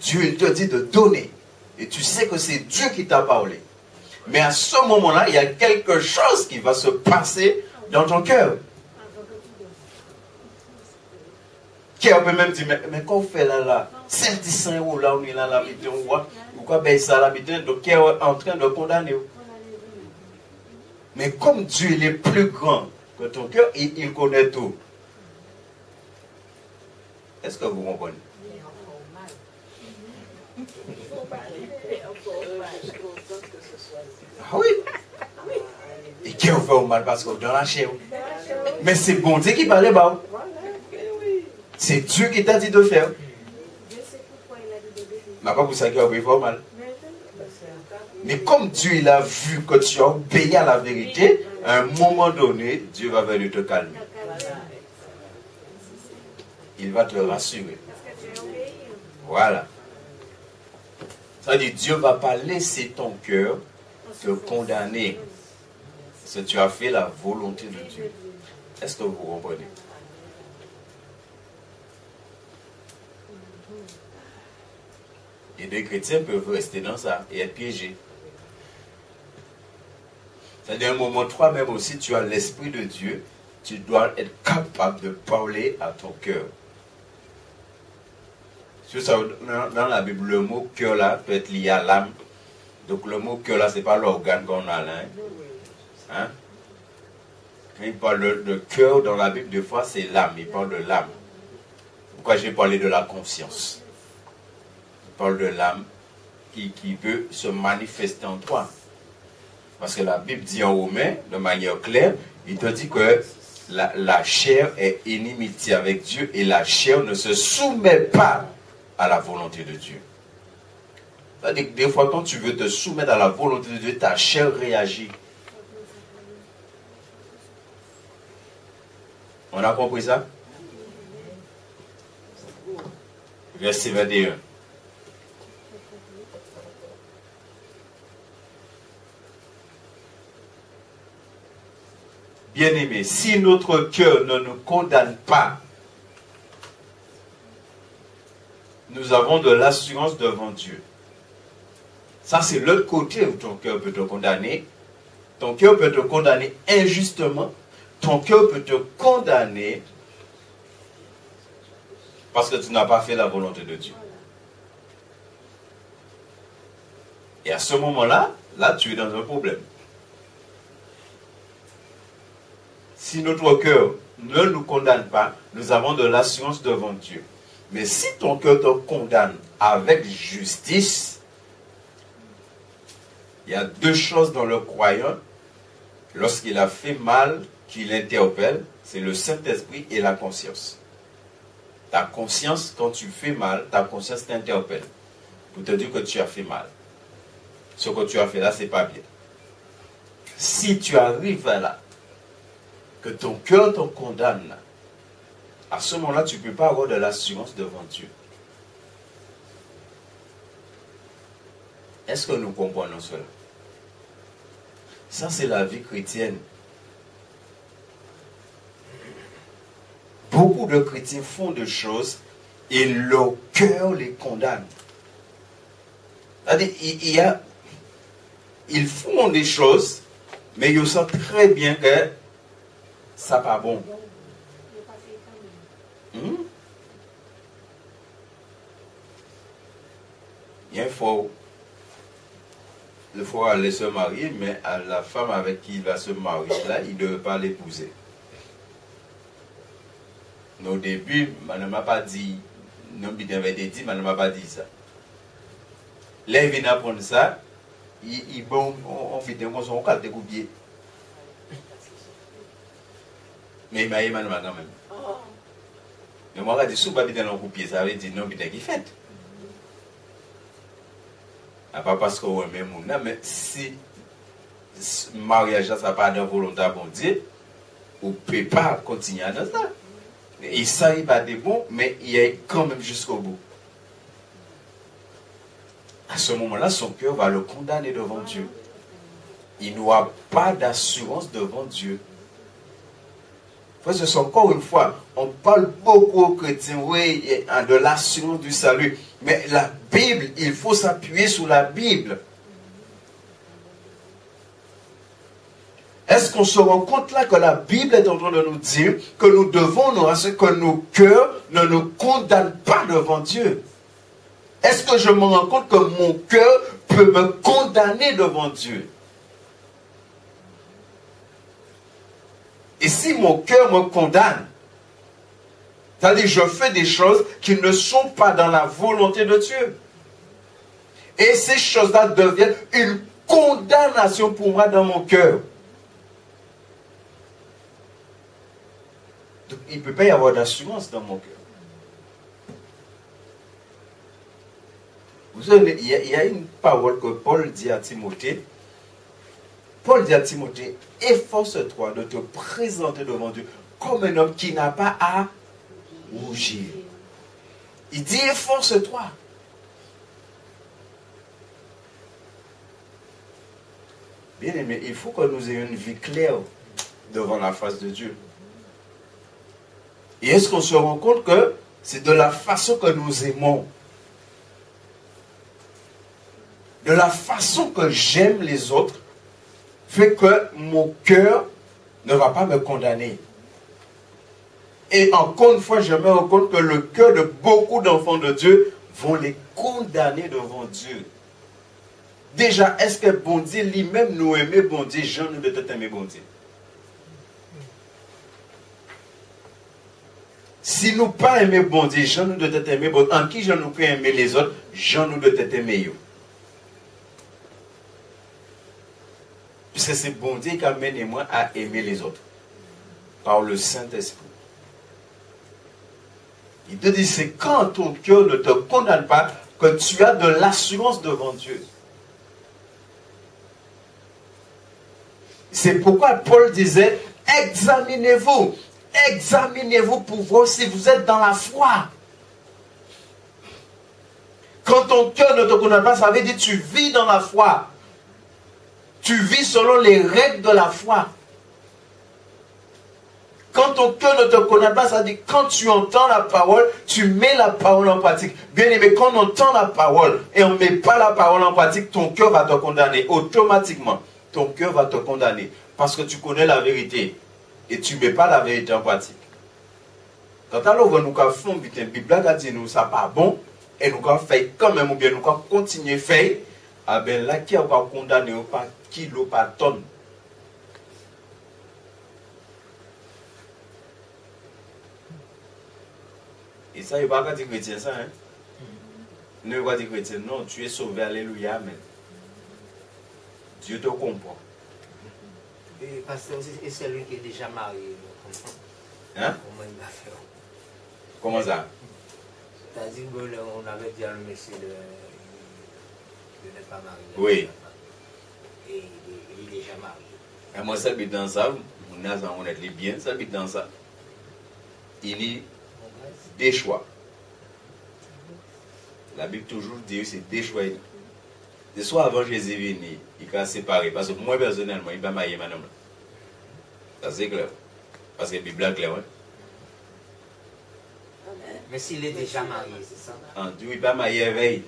Dieu, il te dit de donner. Et tu sais que c'est Dieu qui t'a parlé. Mais à ce moment-là, il y a quelque chose qui va se passer dans ton cœur. Qui peut même dire, mais qu'on fait là, 5 euros là, on est là, là, on voit, pourquoi ben ça là, donc qui est en train de condamner. Mais comme Dieu il est plus grand que ton cœur, il connaît tout. Est-ce que vous comprenez? Ah oui. Et qui a fait au mal parce qu'on dans la chair. Mais c'est bon Dieu qui parlait bas. C'est Dieu qui t'a dit de faire. Mais pas pour ça qu'il a fait au mal. Mais comme Dieu il a vu que tu as obéi à la vérité, à un moment donné, Dieu va venir te calmer. Il va te rassurer. Voilà. Ça dit, Dieu ne va pas laisser ton cœur te condamner. Parce que tu as fait la volonté de Dieu. Est-ce que vous comprenez? Et des chrétiens peuvent rester dans ça et être piégés. C'est-à-dire, un moment, toi-même aussi, tu as l'Esprit de Dieu. Tu dois être capable de parler à ton cœur. Dans la Bible, le mot cœur là peut être lié à l'âme. Donc le mot cœur là, ce n'est pas l'organe qu'on a là. Hein? Quand il parle de cœur dans la Bible, des fois c'est l'âme. Il parle de l'âme. Pourquoi j'ai parlé de la conscience? Il parle de l'âme qui veut se manifester en toi. Parce que la Bible dit en Romains, de manière claire, il te dit que la chair est inimitié avec Dieu et la chair ne se soumet pas à la volonté de Dieu. C'est-à-dire que des fois, quand tu veux te soumettre à la volonté de Dieu, ta chair réagit. On a compris ça? Verset 21. Bien-aimés, si notre cœur ne nous condamne pas, nous avons de l'assurance devant Dieu. Ça, c'est l'autre côté où ton cœur peut te condamner. Ton cœur peut te condamner injustement. Ton cœur peut te condamner parce que tu n'as pas fait la volonté de Dieu. Et à ce moment-là, là, tu es dans un problème. Si notre cœur ne nous condamne pas, nous avons de l'assurance devant Dieu. Mais si ton cœur te condamne avec justice, il y a deux choses dans le croyant. Lorsqu'il a fait mal, qu'il interpelle, c'est le Saint-Esprit et la conscience. Ta conscience, quand tu fais mal, ta conscience t'interpelle pour te dire que tu as fait mal. Ce que tu as fait là, c'est pas bien. Si tu arrives là, que ton cœur te condamne, à ce moment-là, tu ne peux pas avoir de l'assurance devant Dieu. Est-ce que nous comprenons cela? Ça, c'est la vie chrétienne. Beaucoup de chrétiens font des choses et leur cœur les condamne. C'est-à-dire, ils font des choses, mais ils savent très bien que ça n'est pas bon. Il faut aller se marier, mais à la femme avec qui il va se marier, là, il ne devait pas l'épouser. Au début, madame m'a pas dit, non, il avait dit, madame m'a pas dit ça. Là, il vient apprendre ça, on fait des choses, on calme des coupiers. Mais il m'a dit, madame quand même. Mais moi, je dis, si vous n'avez pas un coupier, ça veut dire non, il qui fait. Pas parce qu'on aime mon âme, mais si le mariage n'a pas de volonté bon Dieu, on ne peut pas continuer dans ça. Et ça, il va être bon, mais il est quand même jusqu'au bout. À ce moment-là, son cœur va le condamner devant Dieu. Il n'aura pas d'assurance devant Dieu. C'est encore une fois, on parle beaucoup aux chrétiens, oui, de l'assurance du salut. Mais la Bible, il faut s'appuyer sur la Bible. Est-ce qu'on se rend compte là que la Bible est en train de nous dire que nous devons nous rassurer que nos cœurs ne nous condamnent pas devant Dieu? Est-ce que je me rends compte que mon cœur peut me condamner devant Dieu? Et si mon cœur me condamne, c'est-à-dire je fais des choses qui ne sont pas dans la volonté de Dieu. Et ces choses-là deviennent une condamnation pour moi dans mon cœur. Donc, il ne peut pas y avoir d'assurance dans mon cœur. Vous savez, il y a une parole que Paul dit à Timothée. Paul dit à Timothée, efforce-toi de te présenter devant Dieu comme un homme qui n'a pas à rougir. Il dit, efforce-toi. Bien aimé, il faut que nous ayons une vie claire devant la face de Dieu. Et est-ce qu'on se rend compte que c'est de la façon que nous aimons, de la façon que j'aime les autres, fait que mon cœur ne va pas me condamner. Et encore une fois, je me rends compte que le cœur de beaucoup d'enfants de Dieu vont les condamner devant Dieu. Déjà, est-ce que bon Dieu lui-même nous aimait bon Dieu, Jean nous de aimer bon Dieu? Si nous pas aimer bon Dieu, Jean nous de aimer bon Dieu, en qui je nous peux aimer les autres, Jean nous de aimer eux. Puisque c'est bon Dieu qui amène moi à aimer les autres. Par le Saint-Esprit. Il te dit, c'est quand ton cœur ne te condamne pas que tu as de l'assurance devant Dieu. C'est pourquoi Paul disait, examinez-vous. Examinez-vous pour voir si vous êtes dans la foi. Quand ton cœur ne te condamne pas, ça veut dire que tu vis dans la foi. Tu vis selon les règles de la foi. Quand ton cœur ne te condamne pas, ça veut dire que quand tu entends la parole, tu mets la parole en pratique. Bien aimé, quand on entend la parole et on ne met pas la parole en pratique, ton cœur va te condamner. Automatiquement, ton cœur va te condamner. Parce que tu connais la vérité. Et tu ne mets pas la vérité en pratique. Quand alors nous faisons la Bible a dit nous ça pas bon, et nous avons fait quand même, ou bien nous avons continué à faire, ah ben là qui a condamné par kilo, par tonne. Et ça, il ne va pas dire chrétien ça, hein? Ne va pas dire chrétien, non, tu es sauvé, alléluia, amen. Dieu te comprend. Et pasteur, et celui qui est déjà marié, Hein? comment il va faire? Comment ça? C'est-à-dire qu'on avait dit à le monsieur de ne pas marier. Oui. Et il est déjà marié. Et moi, ça habite dans ça, on est bien, ça habite dans ça. Il y a des choix. La Bible toujours dit c'est des choix. De soit avant Jésus venir, il a séparé. Parce que moi, personnellement, il va marier madame. Ça, c'est clair. Parce que la Bible est claire. Hein? Mais s'il est déjà marié, c'est ça? Il n'est pas marié veille.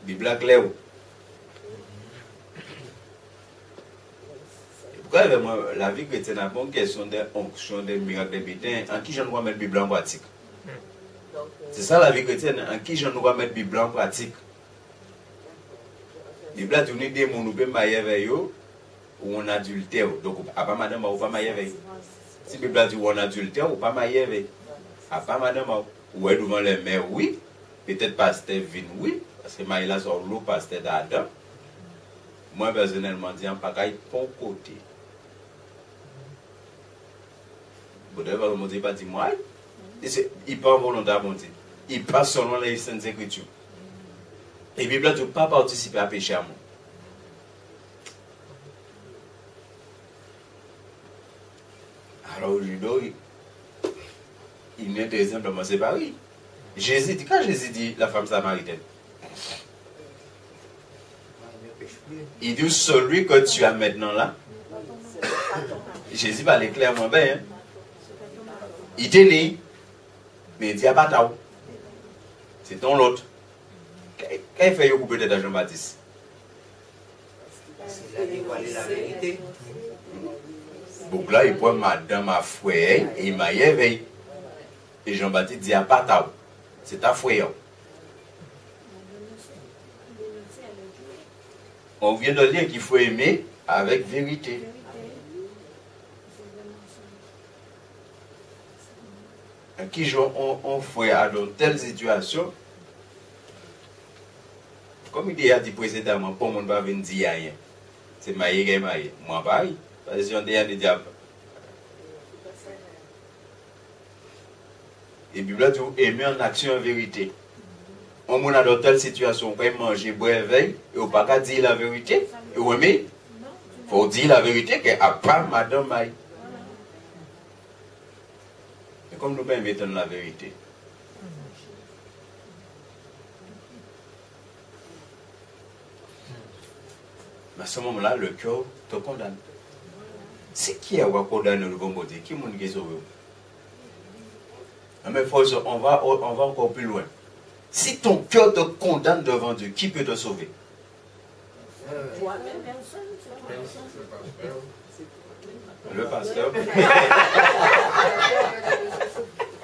Bible est claire. Pourquoi la vie chrétienne a une question des onctions, des miracles, des bidins, en qui je dois mettre la Bible en pratique? C'est ça la vie chrétienne, en qui je dois mettre la Bible en pratique? La Bible a donné des mots, nous pouvons marier avec eux, ou on adultère. Donc, à pas madame, ou pas marier avec eux. Si la Bible a dit on adultère, ou pas marier avec eux. À pas madame, ou est devant les mères, oui. Peut-être pasteur Vin, oui. Parce que Maïla sur l'eau, pasteur d'Adam. Moi, personnellement, je dis, pas qu'à bon côté. Vous devez me dire, pas dire, moi, il pas volontairement dit. Il passe selon les Saintes Écritures. Et la Bible ne doit pas participer à pécher à moi. Alors, aujourd'hui, il n'est pas simplement séparé. Jésus dit, quand Jésus dit la femme samaritaine, il dit celui que tu as maintenant là, Jésus va aller clairement bien. Hein? Il t'est né, mais il dit à Batao. C'est ton l'autre. Qu'est-ce qu'il fait couper de Jean-Baptiste? Il a dévoilé la vérité. Donc là, il prend madame à fouet et il m'a éveillé. Et Jean-Baptiste dit à Batao. C'est ta fouet. On vient de dire qu'il faut aimer avec vérité. Qui on fait dans telle situation, comme il a dit précédemment, pour moi, ne va venir dire rien. C'est maillé qui est maillé. Moi, pareil. Parce que on dit des diables. Et la Bible dit aimer en action en vérité. On a dans telle situation, on peut manger, boire, veille, et on ne peut pas dire la vérité. Et on il faut dire la vérité qu'à part madame Maï. Et comme nous pouvons mettre la vérité. Mais à ce moment-là, le cœur te condamne. C'est qui a condamné le bon côté? Qui est-ce qui est sauvé? Mais on va encore plus loin. Si ton cœur te condamne devant Dieu, qui peut te sauver? Le pasteur.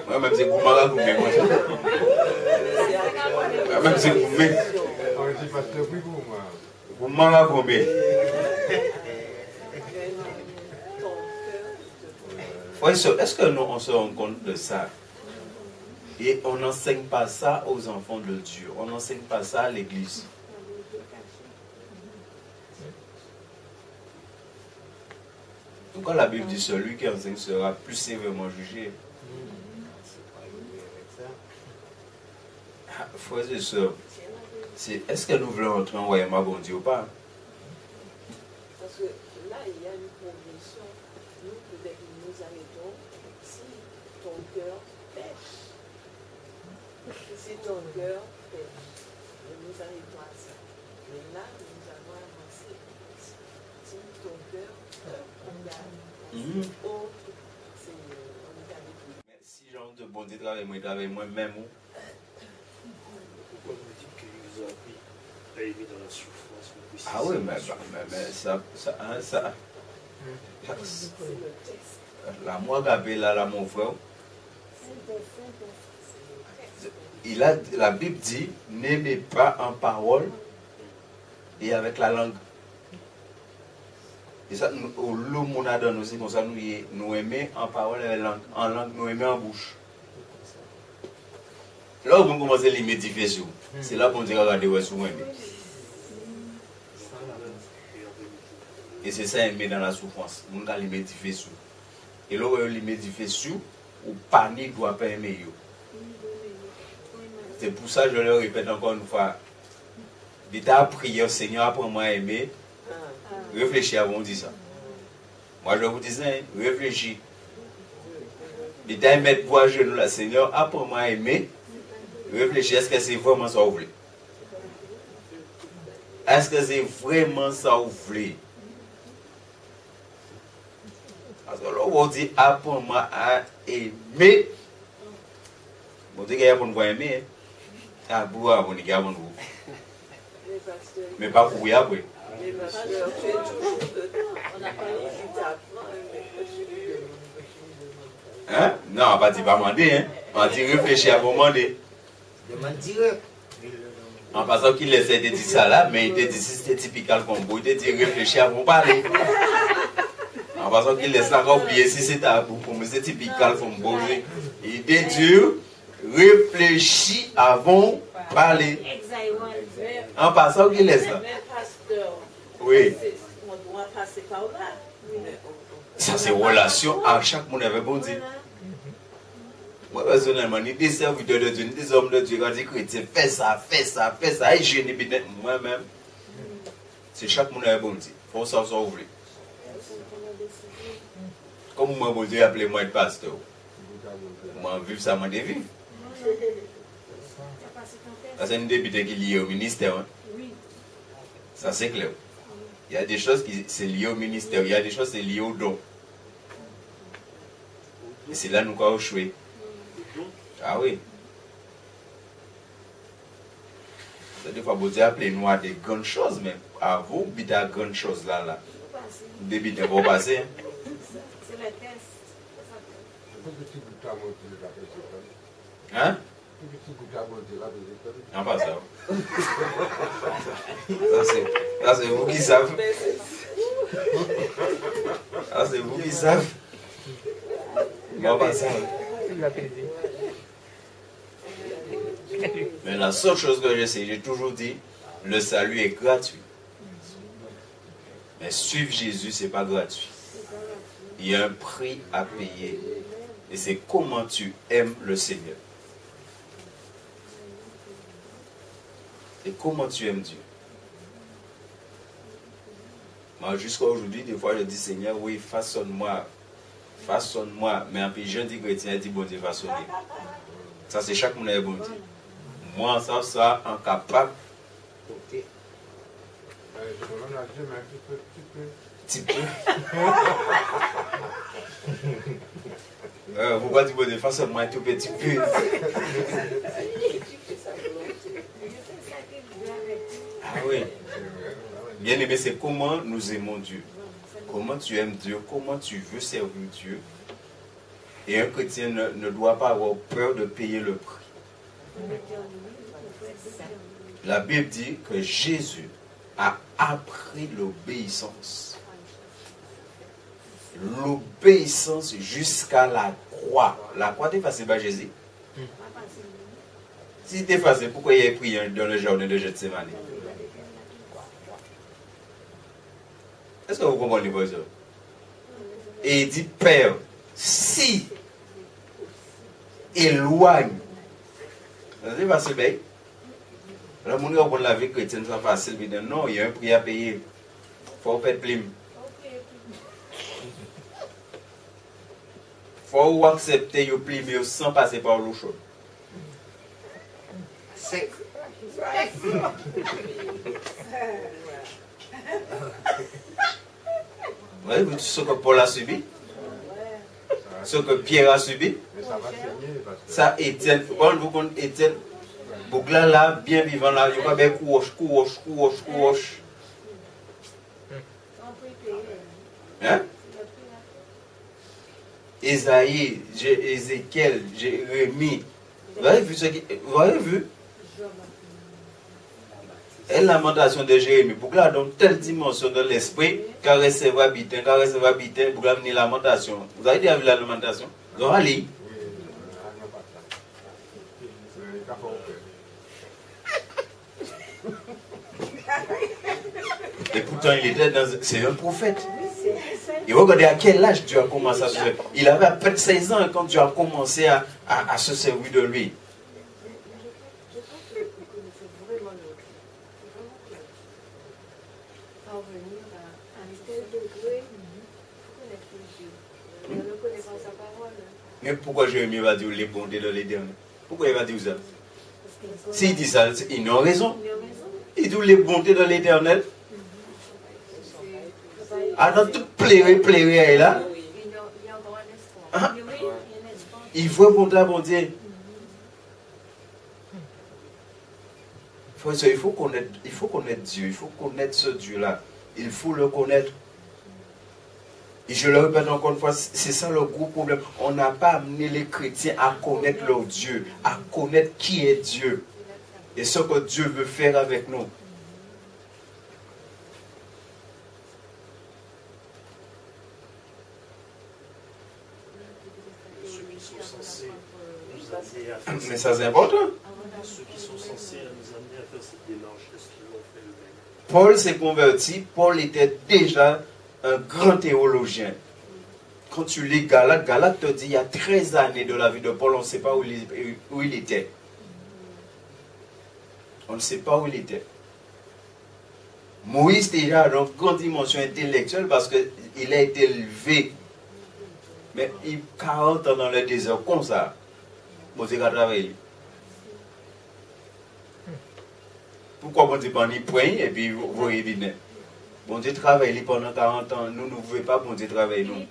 Moi-même, c'est pour moi. Moi-même, c'est pour moi. Pour moi, est-ce que nous on se rend compte de ça? Et on n'enseigne pas ça aux enfants de Dieu. On n'enseigne pas ça à l'église. Pourquoi la Bible dit celui qui enseigne sera plus sévèrement jugé? Frères et sœurs, est-ce que nous voulons entrer en royaume à bon Dieu ou pas? Parce que là, il y a une condition. Nous, peut-être, nous arrêtons si ton cœur pêche. Si ton cœur pêche, nous arrêtons à ça. Mais là, nous allons avancer. Si ton cœur condamne, autre, c'est on est avec lui. Mais si genre de bon Dieu travaille moi-même, Pourquoi vous dites qu'il vous a appris à aimer dans la souffrance? ah oui, mais ça C'est le test. la moi là, mon frère, la Bible dit, n'aimez pas en parole et avec la langue. Et ça, le monde a donné aussi, comme ça, nous aimons en parole et en langue, nous aimons en bouche. Là où on commence à l'immédifier sur, c'est là qu'on dit regardez où est-ce qu'on aime. Et c'est ça aimer dans la souffrance. On a l'immédifier sur. Et là où on l'immédifier sur, ou panique doit pas aimer. C'est pour ça que je le répète encore une fois. L'État a prié, Seigneur, apprends-moi à aimer. Réfléchis avant de dire ça. Moi je vous dis, réfléchis. L'État est mettre pour genoux là, Seigneur, apprends-moi à aimer. Réfléchis, est-ce que c'est vraiment ça que vous voulez? Est-ce que c'est vraiment ça que vous voulez? Parce que On dit, apprends-moi à aimer. Bon, tu dis, apprends-moi à aimer. Ah, pour apprendre, tu apprends. Mais pas pour y apprendre. Mais parce que tu es toujours dedans. On a parlé immédiatement, mais Hein? Non, on va pas demander, hein. On va dire réfléchir avant de demander. Demande direct. En passant qu'il essaie de dire ça là, mais il te dit si c'était typical comme vous, il te dit réfléchir avant de parler. En passant qu'il laisse là oublier si c'est tabou, pour moi c'est typical comme vous. Il te dit réfléchir avant de parler. En passant qu'il laisse là. mais pasteur, Oui. on doit passer par là. Ça c'est relation à chaque monde avec bon Dieu. Moi personnellement, ni des serviteurs de Dieu, ni des hommes de Dieu, quand ils chrétiens, fais ça, et je n'ai pas moi-même. C'est chaque monde avec bon Dieu. Il faut ça ouvrir. Comme moi, bon Dieu, appelez-moi être pasteur. Moi, vivre ça, moi, de vivre. Ça, c'est une débute qui est liée au ministère. Hein? Ça, c'est clair. Il y a des choses qui sont liées au ministère, il y a des choses qui sont liées au don. Et c'est là que nous avons échoué. Ah oui. Des fois, vous appelez nous à des grandes choses, mais à vous, vous avez des grandes choses là. Début de vos passés. C'est le test. Hein? Non, pas ça. Ça, c'est vous qui savez. Ça, c'est vous qui savez. Non, pas ça. Mais la seule chose que je sais, j'ai toujours dit, le salut est gratuit. Mais suivre Jésus, ce n'est pas gratuit. Il y a un prix à payer. Et c'est comment tu aimes le Seigneur. Et comment tu aimes Dieu. Moi, jusqu'à aujourd'hui, des fois, je dis, Seigneur, oui, façonne-moi. Façonne-moi. Mais un peu jeune dit chrétien, il dit, bon Dieu, façonner. Ça, c'est chaque monde est bon Dieu. Moi, ça, incapable. Ok. Petit peu. Pourquoi tu peux dire, façonne-moi un tout petit peu. Ah oui. Bien aimé, c'est comment nous aimons Dieu. Comment tu aimes Dieu, comment tu veux servir Dieu. Et un chrétien ne doit pas avoir peur de payer le prix. La Bible dit que Jésus a appris l'obéissance. L'obéissance jusqu'à la croix. La croix, t'es facile par Jésus. Si t'es facile, pourquoi il a prié dans le jardin de Gethsémani? Est-ce que vous comprenez ça? Et il dit, Père, si éloigne. C'est facile, bien. Le monde qui a la vie chrétienne, c'est facile. Non, il y a un prix à payer. Il faut faire plim. Il faut accepter le plim sans passer par l'eau chaude. C'est. Vous voyez ce que Paul a subi? Ce que Pierre a subi? Ça, Étienne, vous connaissez Étienne? Bougla là, bien vivant là, il va bien couroche. Hein? Esaïe, Ézéchiel, Jérémie. Vous avez vu ce qui. Vous avez vu? Et la lamentation de Jérémie, Bougla dans telle dimension de l'esprit, car recevra bitin, Bougla venir la lamentation. Vous avez déjà vu la lamentation? Vous avez lu? Et pourtant, il était dans. C'est un prophète. Et regardez à quel âge Dieu a commencé à se servir. Il avait à peine 16 ans quand Dieu a commencé à se servir de lui. Mais pourquoi Jérémie va dire les bontés de l'Éternel? Pourquoi il va dire ça? S'il dit ça, il a raison. Il dit les bontés de l'Éternel. Ah, dans tout pleurer là. Hein? Oui, il y a un espace. Il veut pour toi, bon Dieu. Il faut connaître Dieu, il faut connaître ce Dieu-là. Il faut le connaître. Et je le répète encore une fois, c'est ça le gros problème. On n'a pas amené les chrétiens à connaître leur Dieu, à connaître qui est Dieu. Et ce que Dieu veut faire avec nous. Ceux qui sont censés nous amener à faire Mais ça c'est important. ceux qui sont censés nous amener à faire cette démarche, est-ce qu'ils l'ont fait eux-mêmes? Paul s'est converti. Paul était déjà un grand théologien. Quand tu lis Galate, Galate te dit il y a 13 années de la vie de Paul, on ne sait pas où il était. On ne sait pas où il était. Moïse déjà a une grande dimension intellectuelle parce qu'il a été élevé. Mais il 40 ans dans le désert comme ça. Bon Dieu a travaillé. Pourquoi bon Dieu prend les points et puis vous voyez bien. Bon Dieu travaille pendant 40 ans. Nous ne voulons pas bon Dieu travailler nous.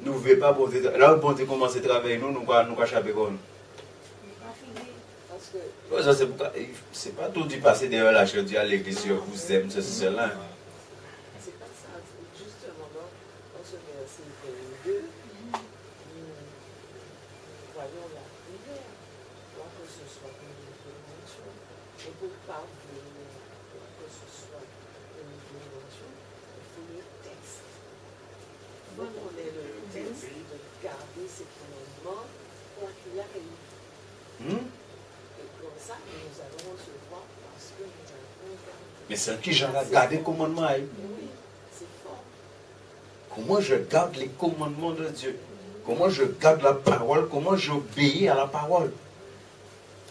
Nous ne voulons pas bon Dieu travailler. Là bon Dieu commence à travailler nous allons échapper comme nous. Parce que Ça, c'est pas tout du passé derrière la chaise à l'église, je vous aime, ceci, cela. c'est pas ça. Justement, dans ce verset 22, nous voyons la prière. Quoi que ce soit une dimension, on peut parvenir, quoi que ce soit une dimension, il faut le texte. Donc on est le texte de garder ces commandements quoi qu'il arrive. Et comme ça, nous allons recevoir parce que nous avons gardé. Mais c'est qui j'en ai gardé les commandements. Hein? Oui, c'est fort. Comment je garde les commandements de Dieu? Comment je garde la parole? Comment j'obéis à la parole?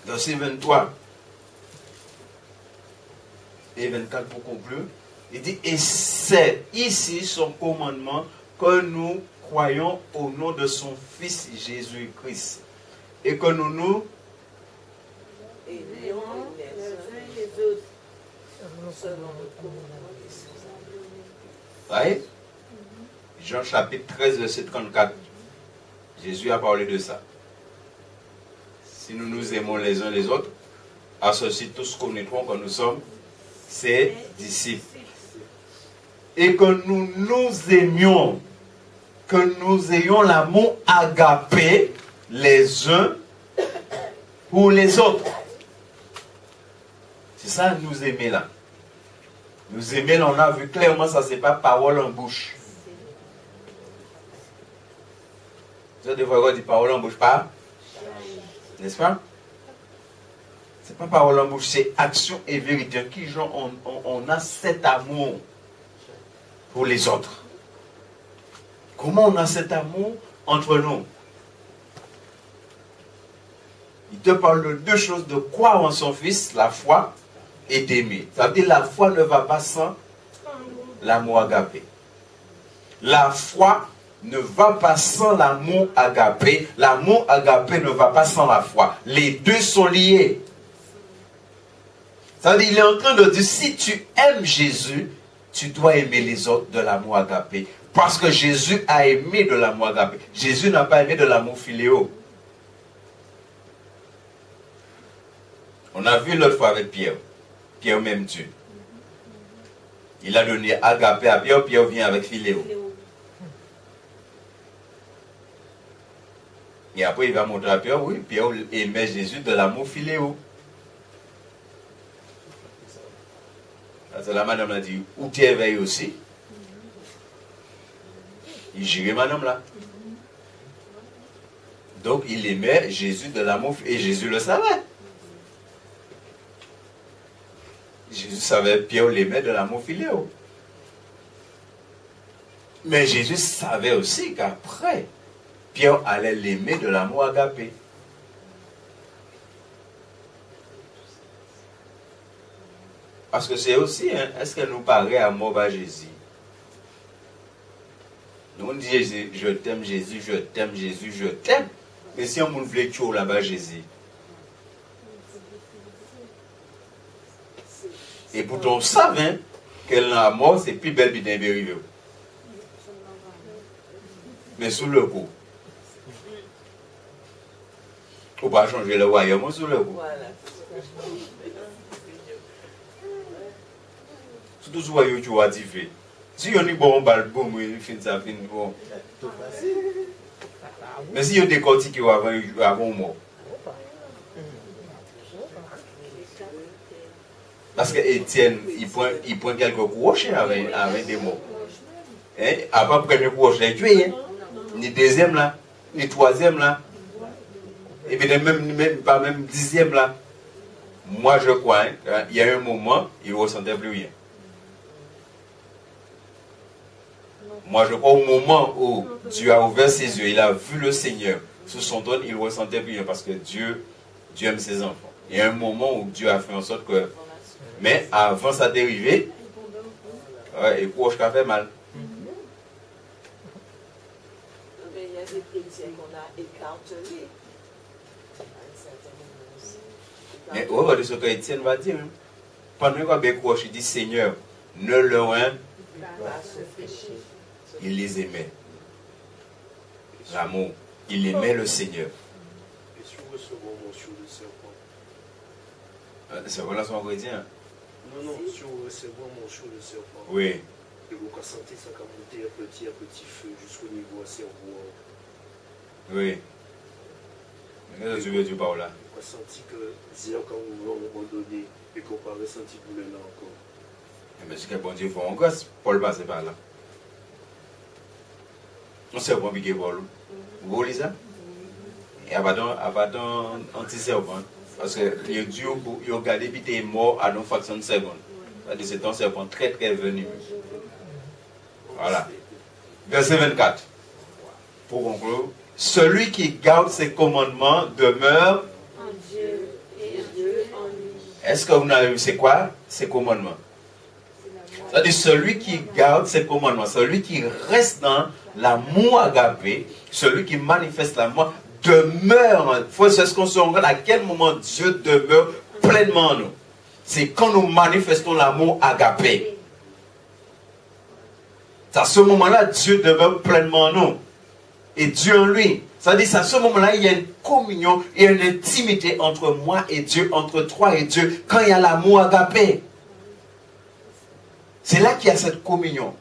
Verset 23 et 24 pour conclure. Il dit, et c'est ici son commandement que nous croyons au nom de son Fils Jésus-Christ. Et que nous Et nous, les uns Les autres. selon le commandement qui sont voyez? Jean chapitre 13, verset 34. Jésus a parlé de ça. Si nous nous aimons les uns les autres, à ceci tous connaîtront que nous sommes ses disciples. Et que nous nous aimions, que nous ayons l'amour agapé les uns pour les autres. C'est ça, nous aimer là. Nous aimer là, on a vu clairement, ça c'est pas parole en bouche. Vous avez devrais dire parole en bouche, pas? N'est-ce pas? C'est pas parole en bouche, c'est action et vérité. Qui genre on a cet amour pour les autres? Comment on a cet amour entre nous? Il te parle de deux choses, de croire en son Fils, la foi, et d'aimer. Ça veut dire la foi ne va pas sans l'amour agapé. La foi ne va pas sans l'amour agapé. L'amour agapé ne va pas sans la foi. Les deux sont liés. Ça veut dire, il est en train de dire, si tu aimes Jésus, tu dois aimer les autres de l'amour agapé. Parce que Jésus a aimé de l'amour agapé. Jésus n'a pas aimé de l'amour philéo. On a vu l'autre fois avec Pierre. Pierre m'aime Dieu. Il a donné agapé à Pierre, Pierre vient avec philéo. Et après il va montrer à Pierre, oui, Pierre aimait Jésus de l'amour philéo. La madame a dit, où tu éveilles aussi? Il gérait madame là. Donc il aimait Jésus de l'amour et Jésus le savait. Jésus savait, Pierre l'aimait de l'amour philéo. Mais Jésus savait aussi qu'après, Pierre allait l'aimer de l'amour agapé. Parce que c'est aussi, hein, est-ce qu'elle nous paraît amour à Jésus? Nous on dit Jésus, je t'aime Jésus, je t'aime Jésus, je t'aime. Mais si on voulait tuer là-bas Jésus. Et pourtant on savait hein, qu'elle n'a mort, c'est plus belle bien arrivé. mais sous le coup. Ou pas changer le royaume sous le coup. Voilà. Surtout si vous tu vas dire. Si on est bon, bon, il finit ça, finit bon. Tout facile. Mais si on décortique avant moi. Parce que Étienne, il prend quelques crochets avec des mots. Hein? Après le premier crochet, tu es. Ni deuxième là, ni troisième là. Et puis pas même dixième là. Moi je crois, hein, il y a un moment, il ne ressentait plus rien. Moi je crois au moment où Dieu a ouvert ses yeux, il a vu le Seigneur sous son trône, il ne ressentait plus rien parce que Dieu aime ses enfants. Il y a un moment où Dieu a fait en sorte que... Mais avant sa dérivée, ouais, et quoi, je fait mal. Mais il y a des chrétiens qu'on a écartelés. Mais regardez ce que Étienne va dire. Pendant qu'on a il dit Seigneur, ne leur il les aimait. L'amour. Il aimait le Seigneur. Et si vous recevez mon sur le serpent? C'est relation chrétienne. Non, si vous recevez mon sur le serpent. Oui. Et vous sentez ça comme monter à petit feu jusqu'au niveau du cerveau. Oui. Mais qu'est-ce que tu veux dire par là? Vous sentez que dire quand vous voulez abandonner et qu'on pas ressenti pour le là encore. Mais c'est que bon Dieu fait en grâce, Paul passe par là. On sait pas piquer Paul. Vous voyez ça? Et Abaddon anti-serpent. Parce que Dieu a regardé puis t'es mort à nos fractions de seconde. C'est un serpent très très venu. Voilà. Verset 24. Pour conclure. Celui qui garde ses commandements demeure En Dieu et Dieu en lui. Est-ce que vous avez vu c'est quoi ses commandements? C'est-à-dire celui qui garde ses commandements, celui qui reste dans l'amour agapé, celui qui manifeste l'amour, demeure. C'est ce qu'on se rend à quel moment Dieu demeure pleinement en nous. C'est quand nous manifestons l'amour agapé. C'est à ce moment-là, Dieu demeure pleinement en nous. Et Dieu en lui. C'est-à-dire à ce moment-là, il y a une communion et une intimité entre moi et Dieu, entre toi et Dieu, quand il y a l'amour agapé. C'est là qu'il y a cette communion.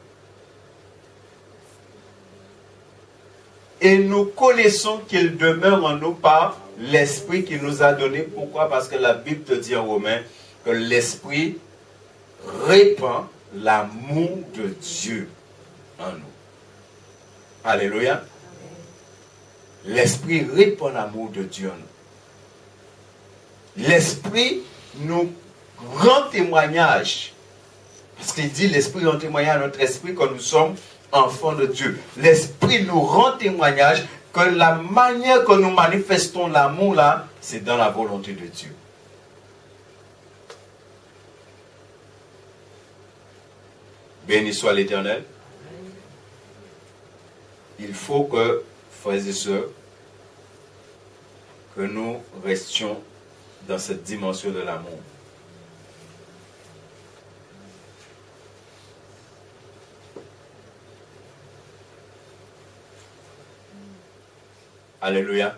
Et nous connaissons qu'il demeure en nous par l'Esprit qu'il nous a donné. Pourquoi? Parce que la Bible te dit en Romains que l'Esprit répand l'amour de Dieu en nous. Alléluia. L'Esprit répand l'amour de Dieu en nous. L'Esprit nous rend témoignage. Parce qu'il dit l'Esprit rend témoignage à notre esprit que nous sommes enfants de Dieu. L'Esprit nous rend témoignage que la manière que nous manifestons l'amour là, c'est dans la volonté de Dieu. Béni soit l'Éternel. Il faut que, frères et sœurs, que nous restions dans cette dimension de l'amour. Alléluia.